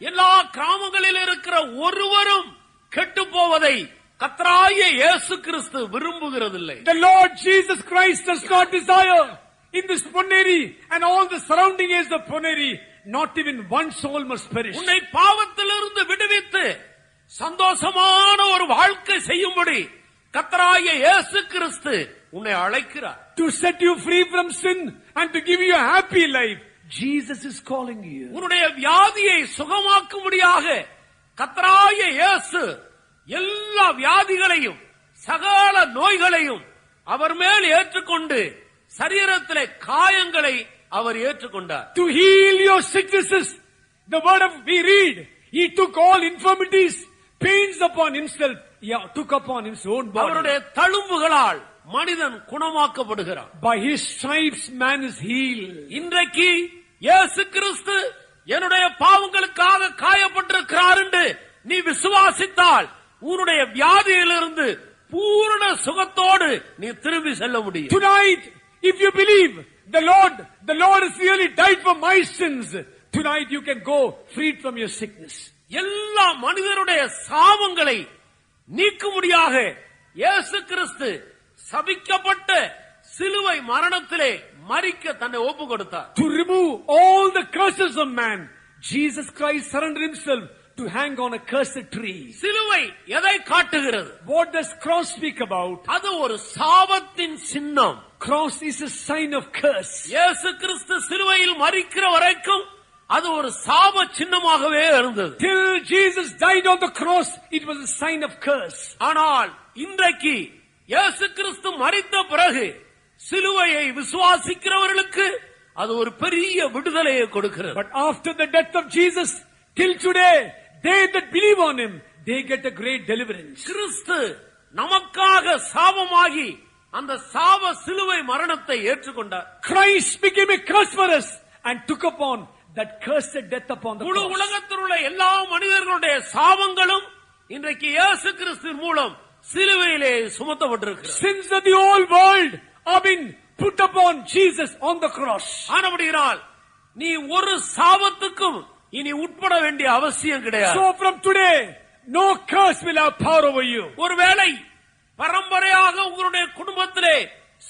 எல்லா கிராமங்களில் இருக்கிற ஒருவரும் கெட்டு போவதை கர்த்தராகிய இயேசு கிறிஸ்து விரும்புகிறதில்லை. The Lord Jesus Christ does not desire in this Ponneri and all the surrounding areas of Ponneri, not even one soul must perish. உன்னை பாவத்திலிருந்து விடுவித்து சந்தோஷமான ஒரு வாழ்க்கை செய்யும்படி கர்த்தராகிய இயேசு கிறிஸ்து உன்னை அழைக்கிறார். To set you free from sin and to give you a happy life, Jesus is calling you. உன்னுடைய வியாதியை சுகமாக்கும்படியாக கர்த்தராகிய இயேசு எல்லா வியாதிகளையும் சகல நோய்களையும் அவர் மேல் ஏற்றுக்கொண்டு சரீரத்திலே காயங்களை அவர் ஏற்றுக்கொண்டார். To heal your sicknesses, the word of we read, he took all infirmities, pains upon himself, took upon his own body. அவருடைய தழும்புகளால் மனிதன் குணமாக்கப்படுகிறான். By his stripes man is healed. இன்றைக்கு இயேசு கிறிஸ்து என்னுடைய பாவங்களுக்காக காயப்பட்டிருக்கிறார் என்று நீ விசுவாசித்தால் உன்னுடைய வியாதியிலிருந்து பூரண சுகத்தோடு நீ திரும்பி செல்ல முடியும். Tonight, if you believe the Lord has really died for my sins, tonight you can go freed from your sickness. எல்லா மனிதருடைய சாபங்களை நீக்கும்படியாக இயேசு கிறிஸ்து சபிக்கப்பட்ட சிலுவை மரணத்திலே மரிக்க தன்னை ஒப்பு கொடுத்தார். To remove all the curses of man, Jesus Christ surrendered himself to hang on a cursed tree. சிலுவை எதை காட்டுகிறது? What does cross speak about? அது ஒரு சாபத்தின் சின்னம். Cross is a sign of curse. இயேசு கிறிஸ்து சிலுவையில் மரிக்கிற வரைக்கும் அது ஒரு சாப சின்னமாகவே இருந்தது. Till Jesus died on the cross, it was a sign of curse. ஆனால் இன்றைக்கு இயேசு கிறிஸ்து மரித்த பிறகு சிலுவையை விசுவாசிக்கிறவர்களுக்கு அது ஒரு பெரிய விடுதலையை கொடுக்கிறது. But after the death of Jesus, till today, they that believe on him, they get a great deliverance. கிறிஸ்து நமக்காக சாபமாகி அந்த சாப சிலுவை மரணத்தை ஏற்றுக்கொண்டார். Christ became a curse for us and took upon that cursed death upon the முழு cross. உலகத்தில் உள்ள எல்லா மனிதர்களுடைய சாபங்களும் இன்றைக்கு இயேசு கிறிஸ்துவின் மூலம் சிலுவையிலே சுமத்தப்பட்டிருக்கிறது. Sins of the whole world have been put upon Jesus on the cross. ஆனபடியால் நீ ஒரு சாபத்துக்கும் இனி உட்பட வேண்டிய அவசியம் கிடையாது. So from today, no curse will have power over you. ஒருவேளை பரம்பரையாக உங்களுடைய குடும்பத்திலே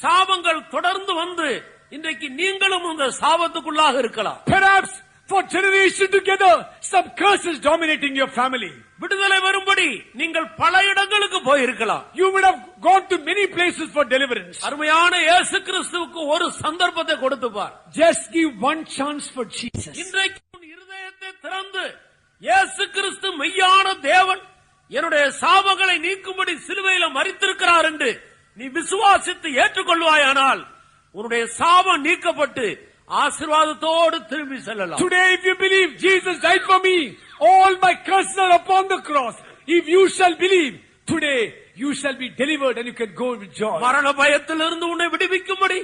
சாபங்கள் தொடர்ந்து வந்து இன்றைக்கு நீங்களும் அந்த சாபத்துக்குள்ளாக இருக்கலாம். Perhaps for generation together, some curses dominating your family. விடுதலை வரும்படி நீங்கள் பல இடங்களுக்கு போயிருக்கலாம். You would have gone to many places for deliverance. அருமையான இயேசு கிறிஸ்துவுக்கு ஒரு சந்தர்ப்பத்தை கொடுத்து பார். Just give one chance for Jesus. இன்றைக்கு உன் இருதயத்தை திறந்து இயேசு கிறிஸ்து மெய்யான தேவன் என்னுடைய சாபங்களை நீக்கும்படி சிலுவையில மரித்திருக்கிறார் என்று நீ விசுவாசித்து ஏற்றுக்கொள்வாயானால் உன்னுடைய சாபம் நீக்கப்பட்டு ஆசீர்வாதத்தோடு திரும்பி செல்லலாம். Today, if you believe Jesus died for me, all my curses are upon the cross. If you shall believe, today you shall be delivered and you can go with joy. மரண பயத்திலிருந்து உன்னை விடுவிக்கும்படி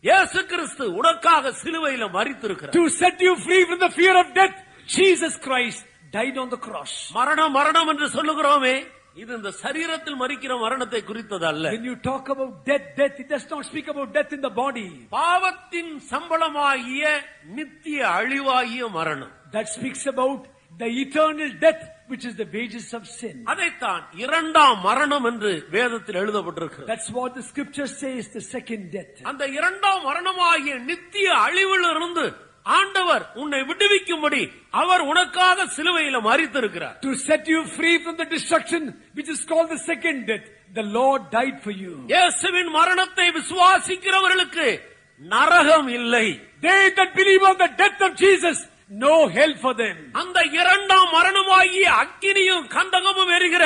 இயேசு கிறிஸ்து உனக்காக சிலுவையில மரித்திருக்கிறார். To set you free from the fear of death, Jesus Christ died on the cross. மரணம் மரணம் என்று சொல்லுகிறோமே, இது இந்த சரீரத்தில் மரிக்கிற மரணத்தை குறித்தது அல்ல. When you talk about death, it does not speak about death in the body. பாவத்தின் சம்பளமாகிய நித்திய அழிவாகிய மரணம். That speaks about the eternal death, which is the wages of sin. அதைத்தான் இரண்டாம் மரணம் என்று வேதத்தில் எழுதப்பட்டிருக்கிறது. That's what the scripture says, the second death. அந்த இரண்டாம் மரணமாகிய நித்திய அழிவிலிருந்து ஆண்டவர் உன்னை விடுவிக்கும்படி அவர் உனக்காக சிலுவையில மரித்திருக்கிறார். To set you free from the destruction which is called the second death, the Lord died for you. இயேசுவின் மரணத்தை விசுவாசிக்கிறவர்களுக்கு நரகம் இல்லை. They that believe on the death of Jesus, no hell for them. அந்த இரண்டாம் மரணமாகிய அக்கினியும் கந்தகமும் எரிகிற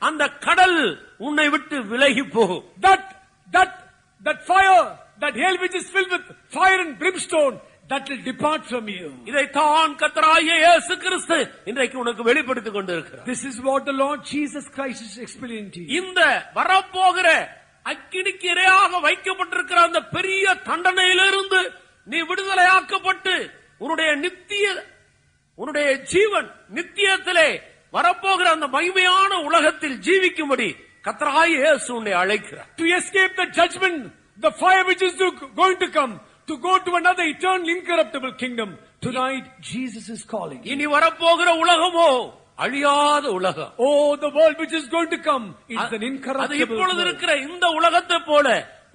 அந்த கடல் உன்னை விட்டு விலகி போகும். That fire, that hell which is filled with fire and brimstone, that will depart from you. இதைத்தான் கர்த்தராகிய இயேசு கிறிஸ்து இன்றைக்கு உனக்கு வெளிப்படுத்திக் கொண்டிருக்கிறார். This is what the Lord Jesus Christ is explaining to you. இந்த வரப்போகிற அக்கினிக்கு இரையாக வைக்கப்பட்டிருக்கிற அந்த பெரிய தண்டனையிலிருந்து நீ விடுதலையாக்கப்பட்டு உன்னுடைய ஜீவன் நித்தியத்திலே வரப்போகிற அந்த மகிமையான உலகத்தில் ஜீவிக்கும்படி கர்த்தராகிய இயேசு உன்னை அழைக்கிறார். To escape the judgment, the fire which is going to come, to go to another eternal incorruptible kingdom, tonight Jesus is calling. இனி வரப்போகிற உலகமோ அழியாத உலகம். Oh, the world which is going to come is an incorruptible அது இப்பொழுது world. இருக்கிற இந்த உலகத்தை போல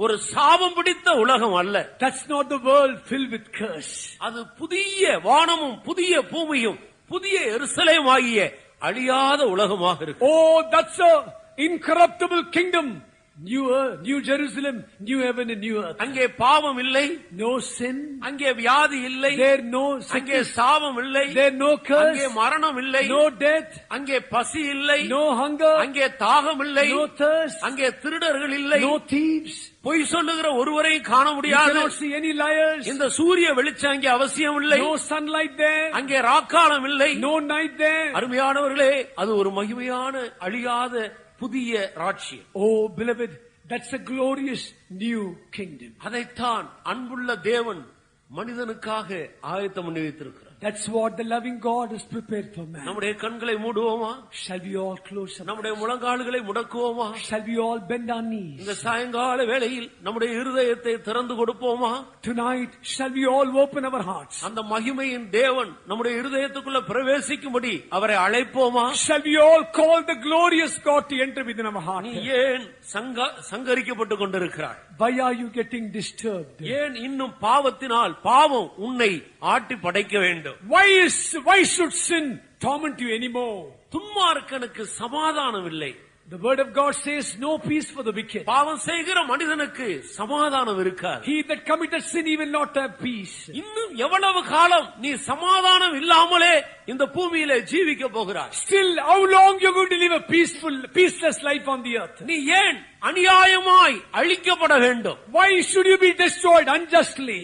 ஒரு சாபம் பிடித்த உலகம் அல்ல. That's not the world filled with curse. அது புதிய வானமும் புதிய பூமியும் புதிய எருசலேம் ஆகிய அழியாத உலகமாக இருக்கு. Oh, that's a incorruptible kingdom. New Jerusalem, new heaven and new earth. அங்கே பாவம் இல்லை, no sin. அங்கே வியாதி இல்லை, there no அங்கே sickness. சாபம் இல்லை, there no curse. அங்கே மரணம் இல்லை, no death. அங்கே பசி இல்லை, no hunger. அங்கே தாகம் இல்லை, no thirst. அங்கே திருடர்கள் இல்லை, no thieves. பொய் சொல்லுகிற ஒருவரையும் காண You முடியாது. cannot see any liars. இந்த சூரிய வெளிச்சம் அங்கே அவசியம் இல்லை, no sunlight there. அங்கே ராக்காலம் இல்லை, no night there. அருமையானவர்களே, அது ஒரு மகிமையான அழியாத புதிய ராட்சியம். Oh beloved, That's a glorious new kingdom. அதைத்தான் அன்புள்ள தேவன் மனிதனுக்காக ஆயத்தம் பண்ணி வைத்திருக்கிறார். That's what the loving God has prepared for man. நம்முடைய கண்களை மூடுவோமா? Shall we all close our eyes? நம்முடைய முழங்கால்களை முடக்குவோமா? Shall we all bend our knees? இந்த சாயங்கால வேளையில் நம்முடைய இருதயத்தை திறந்து கொடுப்போமா? Tonight, shall we all open our hearts? அந்த மகிமையின் தேவன் நம்முடைய இருதயத்துக்குள்ள பிரவேசிக்கும்படி அவரை அழைப்போமா? Shall we all call the glorious God to enter within our heart? நீ ஏன் சங்கரிக்கப்பட்டு கொண்டிருக்கிறாய்? Why are you getting disturbed? ஏன் இன்னும் பாவத்தினால் பாவம் உன்னை ஆட்டி படைக்க வேண்டும்? Why should sin torment you anymore? துன்மார்க்கனுக்கு சமாதானம் இல்லை. The word of God says no peace for the wicked. பாவம் செய்கிற மனிதனுக்கு சமாதானம் இருக்காது. He that committeth sin he will not have peace. இன்னும் எவ்வளவு காலம் நீ சமாதானம் இல்லாமலே இந்த பூமியிலே ஜீவிக்க போகிறாய்? Still, how long you are going to live a peaceless life on the earth? நீ ஏன் அநியாயமாய் அழிக்கப்பட வேண்டும்? Why should you be destroyed unjustly?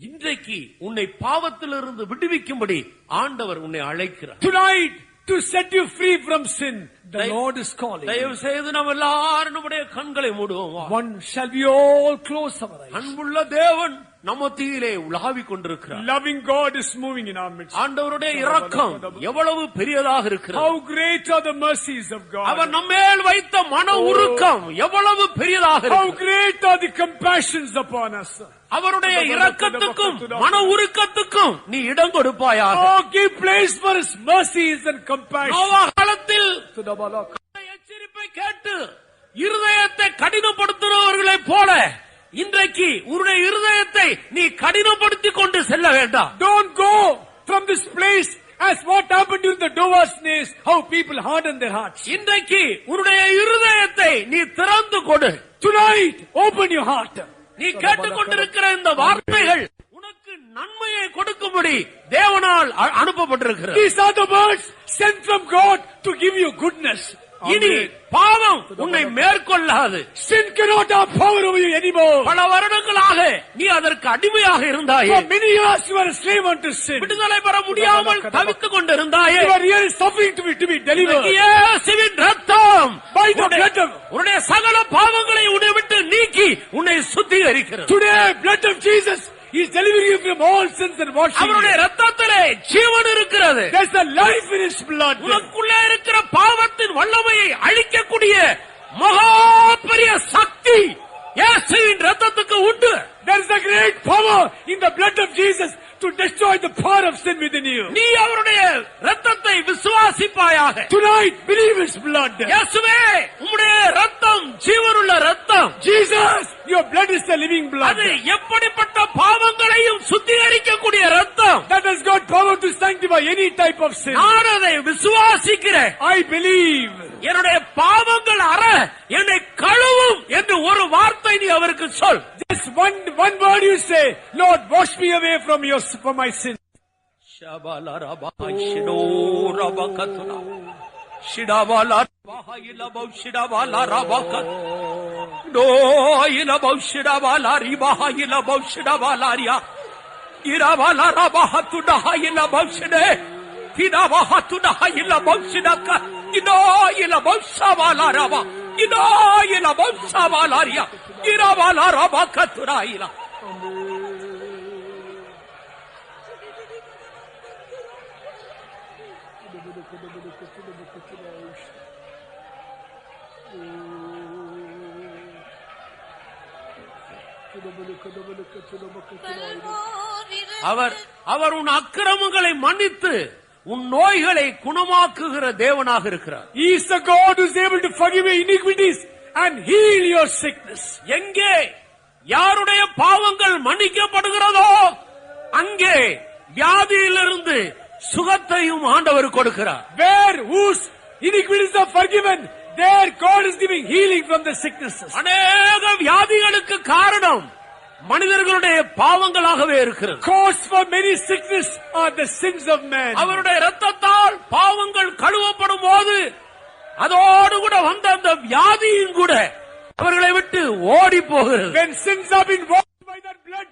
இன்றைக்கு உன்னை பாவத்திலிருந்து விடுவிக்கும்படி ஆண்டவர் உன்னை அழைக்கிறார். Tonight, to set you free from sin, the Lord is calling. தயவு செய்து நாம் எல்லாரும் நம்முடைய கண்களை மூடுவோம். One, shall we all close our eyes? அன்புள்ள தேவன் நம்ம மத்தியிலே உலாவிக் கொண்டிருக்கிறார். Loving God is moving in our midst. ஆண்டவருடைய இரக்கம் எவ்வளவு பெரியதாக இருக்கிறது. How great are the mercies of God. அவர் நம்மேல் வைத்த மன உருக்கம் எவ்வளவு பெரியதாக இருக்கிறது. How great are the compassions upon us. அவருடைய இரக்கத்துக்கும் மன உருக்கத்துக்கும் நீ இடம் கொடுப்பாயாக. Oh, give place for his mercies and compassion. Noah காலத்தில் எச்சரிப்பை கேட்டு இருதயத்தை கடினப்படுத்துகிறவர்களைப் போல இன்றைக்கு உன்னுடைய இருதயத்தை நீ கடினப்படுத்திக் கொண்டு செல்ல வேண்டாம். Don't go from this place as what happened during the Noah's days, how people hardened their hearts. இன்றைக்கு உன்னுடைய இருதயத்தை நீ திறந்து கொடு. Tonight, open your heart. நீ கேட்டுக்கொண்டிருக்கிற இந்த வார்த்தைகள் உனக்கு நன்மையை கொடுக்கும்படி தேவனால் அனுப்பப்பட்டிருக்கிறது. These are the words sent from God to give you goodness. இனி பாவம் உன்னை மேற்கொள்ளாது. Sin cannot have power over you anymore. பல வருடங்களாக நீ அதற்கு அடிமையாக இருந்தாயே. For many years you were a slave unto sin. விடுதலை பெற முடியாமல் தவித்துக் கொண்டிருந்தாயே. You are really suffering to be delivered. இயேசுவின் இரத்தம் By the blood of உன்னுடைய சகல பாவங்களை உன்னை விட்டு நீக்கி உன்னை சுத்திகரிக்கிறது. Today, blood of Jesus is delivering you from all sins and washing you. அவருடைய இரத்தத்திலே ஜீவன் இருக்கிறது. There's a life in his blood. உனக்குள்ளே இருக்கிற பாவத்தின் வல்லமையை அழிக்கக்கூடிய மகா பெரிய சக்தி இயேசுவின் இரத்தத்துக்கு உண்டு. There is a great power in the blood of Jesus to destroy the power of sin within you. நீ அவருடைய இரத்தத்தை விசுவாசிப்பாயாக. Tonight, believe his blood. இயேசுவே உம்முடைய இரத்தம் ஜீவனுள்ள இரத்தம். Jesus, your blood is the living blood. அது எப்படிப்பட்ட பாவங்களையும் சுத்திகரிக்கக்கூடிய இரத்தம். That has got power to sanctify any type of sin. நான் அதை விசுவாசிக்கிறேன். I believe. என்னுடைய பாவங்கள் அற என்னை கழுவும் என்று ஒரு வார்த்தை நீ அவருக்கு சொல். Just one word you say, Lord, wash me away from my sin. அவர் உன் அக்கிரமங்களை மன்னித்து உன் நோய்களை குணமாக்குகிற தேவனாக இருக்கிறார். He is the God who is able to forgive your iniquities and heal your sickness. எங்கே யாருடைய பாவங்கள் மன்னிக்கப்படுகிறதோ அங்கே வியாதியிலிருந்து சுகத்தையும் ஆண்டவர் கொடுக்கிறார். Where whose iniquities are forgiven, there God is giving healing from the sicknesses. அநேக வியாதிகளுக்கு காரணம் மனிதர்களுடைய பாவங்களாகவே இருக்கிறது. Cause for many sickness are the sins of man. அவருடைய இரத்தத்தால் பாவங்கள் கழுவப்படும் போது அதோடு கூட வந்த அந்த வியாதியும் கூட அவர்களை விட்டு ஓடி போகிறது. When sins have been washed by that blood,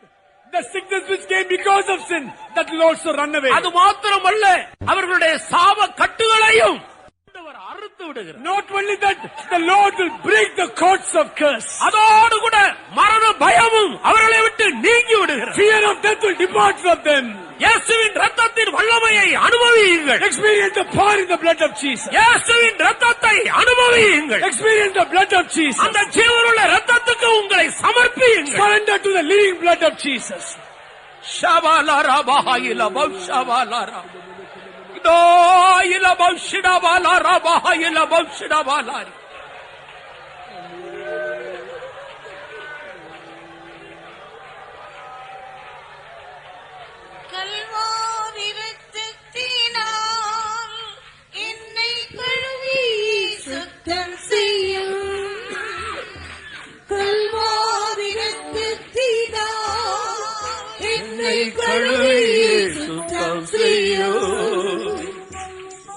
the sickness which came because of sin, that will also run away. அது மாத்திரமல்ல, அவர்களுடைய சாப கட்டுகளையும் ஆண்டவர் அறுத்து அறுத்து விடுகிறார். Not only that, the Lord will break the cords of curse. அதோடு கூட மரண பயமும் அவர்களை விட்டு நீங்கி விடுகிறார். Fear of death will depart from them. இயேசுவின் இரத்தத்தின் வல்லமையை அனுபவியுங்கள். Experience the power in the blood of Jesus. இயேசுவின் இரத்தத்தை அனுபவியுங்கள். Experience the blood of Jesus. அந்த ஜீவனுள்ள இரத்தத்துக்கு உங்களை சமர்ப்பியுங்கள். Surrender to the living blood of Jesus. ஷபாலாரா பாஹாயில பௌஷபாலாரா இதோ இல பௌஷிடபாலாரா பாஹாயில பௌஷிடபாலாரி. கல்வாரி இரத்தத்தினால் என்னை கழுவி சுத்தம் செய்யும். கல்வாரி இரத்தத்தினால் என்னை கழுவி சுத்தம் செய்யும்.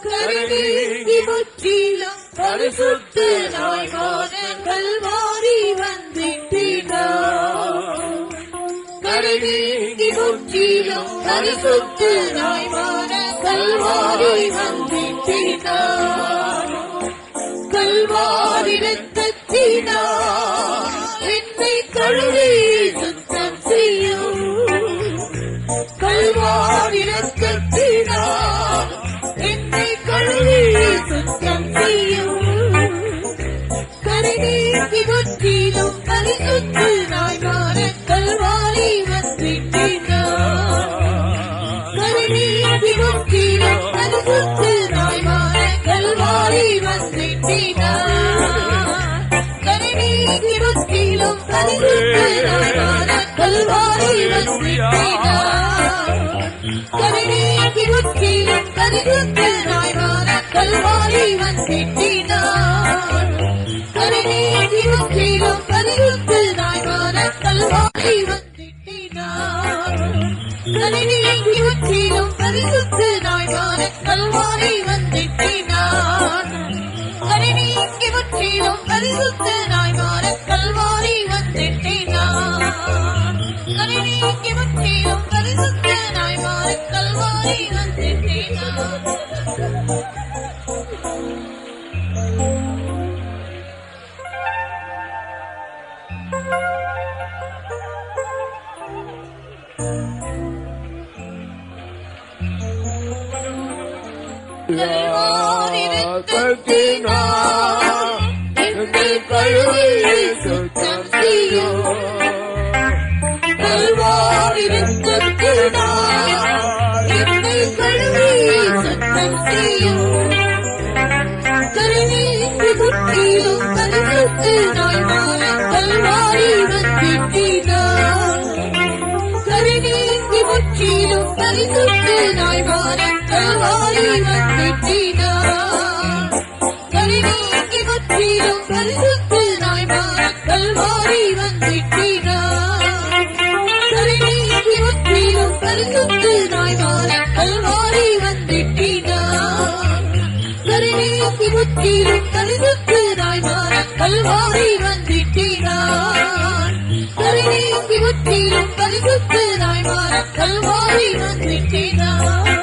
கருணை முற்றிலும் பரிசுத்தனாய் மாற கல்வாரி வந்திட்டினார். கருணை முற்றிலும் பரிசுத்தனாய் மாற கல்வாரி வந்திட்டினார். கல்வாரி இரத்தத்தினால் என்னை கழுவி சுத்தம் செய்யும். கல்வாரி இரத்தத்தினால் என்னை கழுவி சுத்தம் செய்யும். கருணை முற்றிலும் பரிசுத்தனாய் மாற கல்வாரி வந்திட்டினார். கருணை முற்றிலும் பரிசுத்தனாய் மாற கல்வாரி வந்திட்டினார். கருணை முற்றிலும் பரிசுத்தனாய் மாற கல்வாரி வந்திட்டினார். கருணை முற்றிலும் பரிசுத்தனாய் மாற கல்வாரி வந்திட்டினார். கருணை முற்றிலும் பரிசுத்தனாய் மாற கல்வாரி வந்திட்டினார். கருணை முற்றிலும் பரிசுத்தனாய் மாற கல்வாரி வந்திட்டினார். கருணை முற்றிலும் பரிசுத்தனாய் மாற கல்வாரி வந்திட்டினார். கருணை முற்றிலும் பரிசுத்தனாய் மாற கல்வாரி வந்திட்டினார். கல்வாரி இரத்தத்தினால் என்னை கழுவி சுத்தம் செய்யும். கல்வாரி இரத்தத்தினால் என்னை கழுவி சுத்தம் செய்யும். கருணை முற்றிலும் பரிசுத்தனாய் மாற கல்வாரி வந்திட்டினார். கருணை முற்றிலும் பரிசுத்தனாய் மாற கல்வாரி வந்திட்டினார். கருணை முற்றிலும் பரிசுத்தனாய் மாற கல்வாரி வந்திட்டினார். கருணை முற்றிலும் பரிசுத்தனாய் மாற கல்வாரி வந்திட்டினார். கருணை முற்றிலும் பரிசுத்தனாய் மாற கல்வாரி வந்திட்டினார். கருணை முற்றிலும் பரிசுத்தனாய் மாற கல்வாரி வந்திட்டினார்.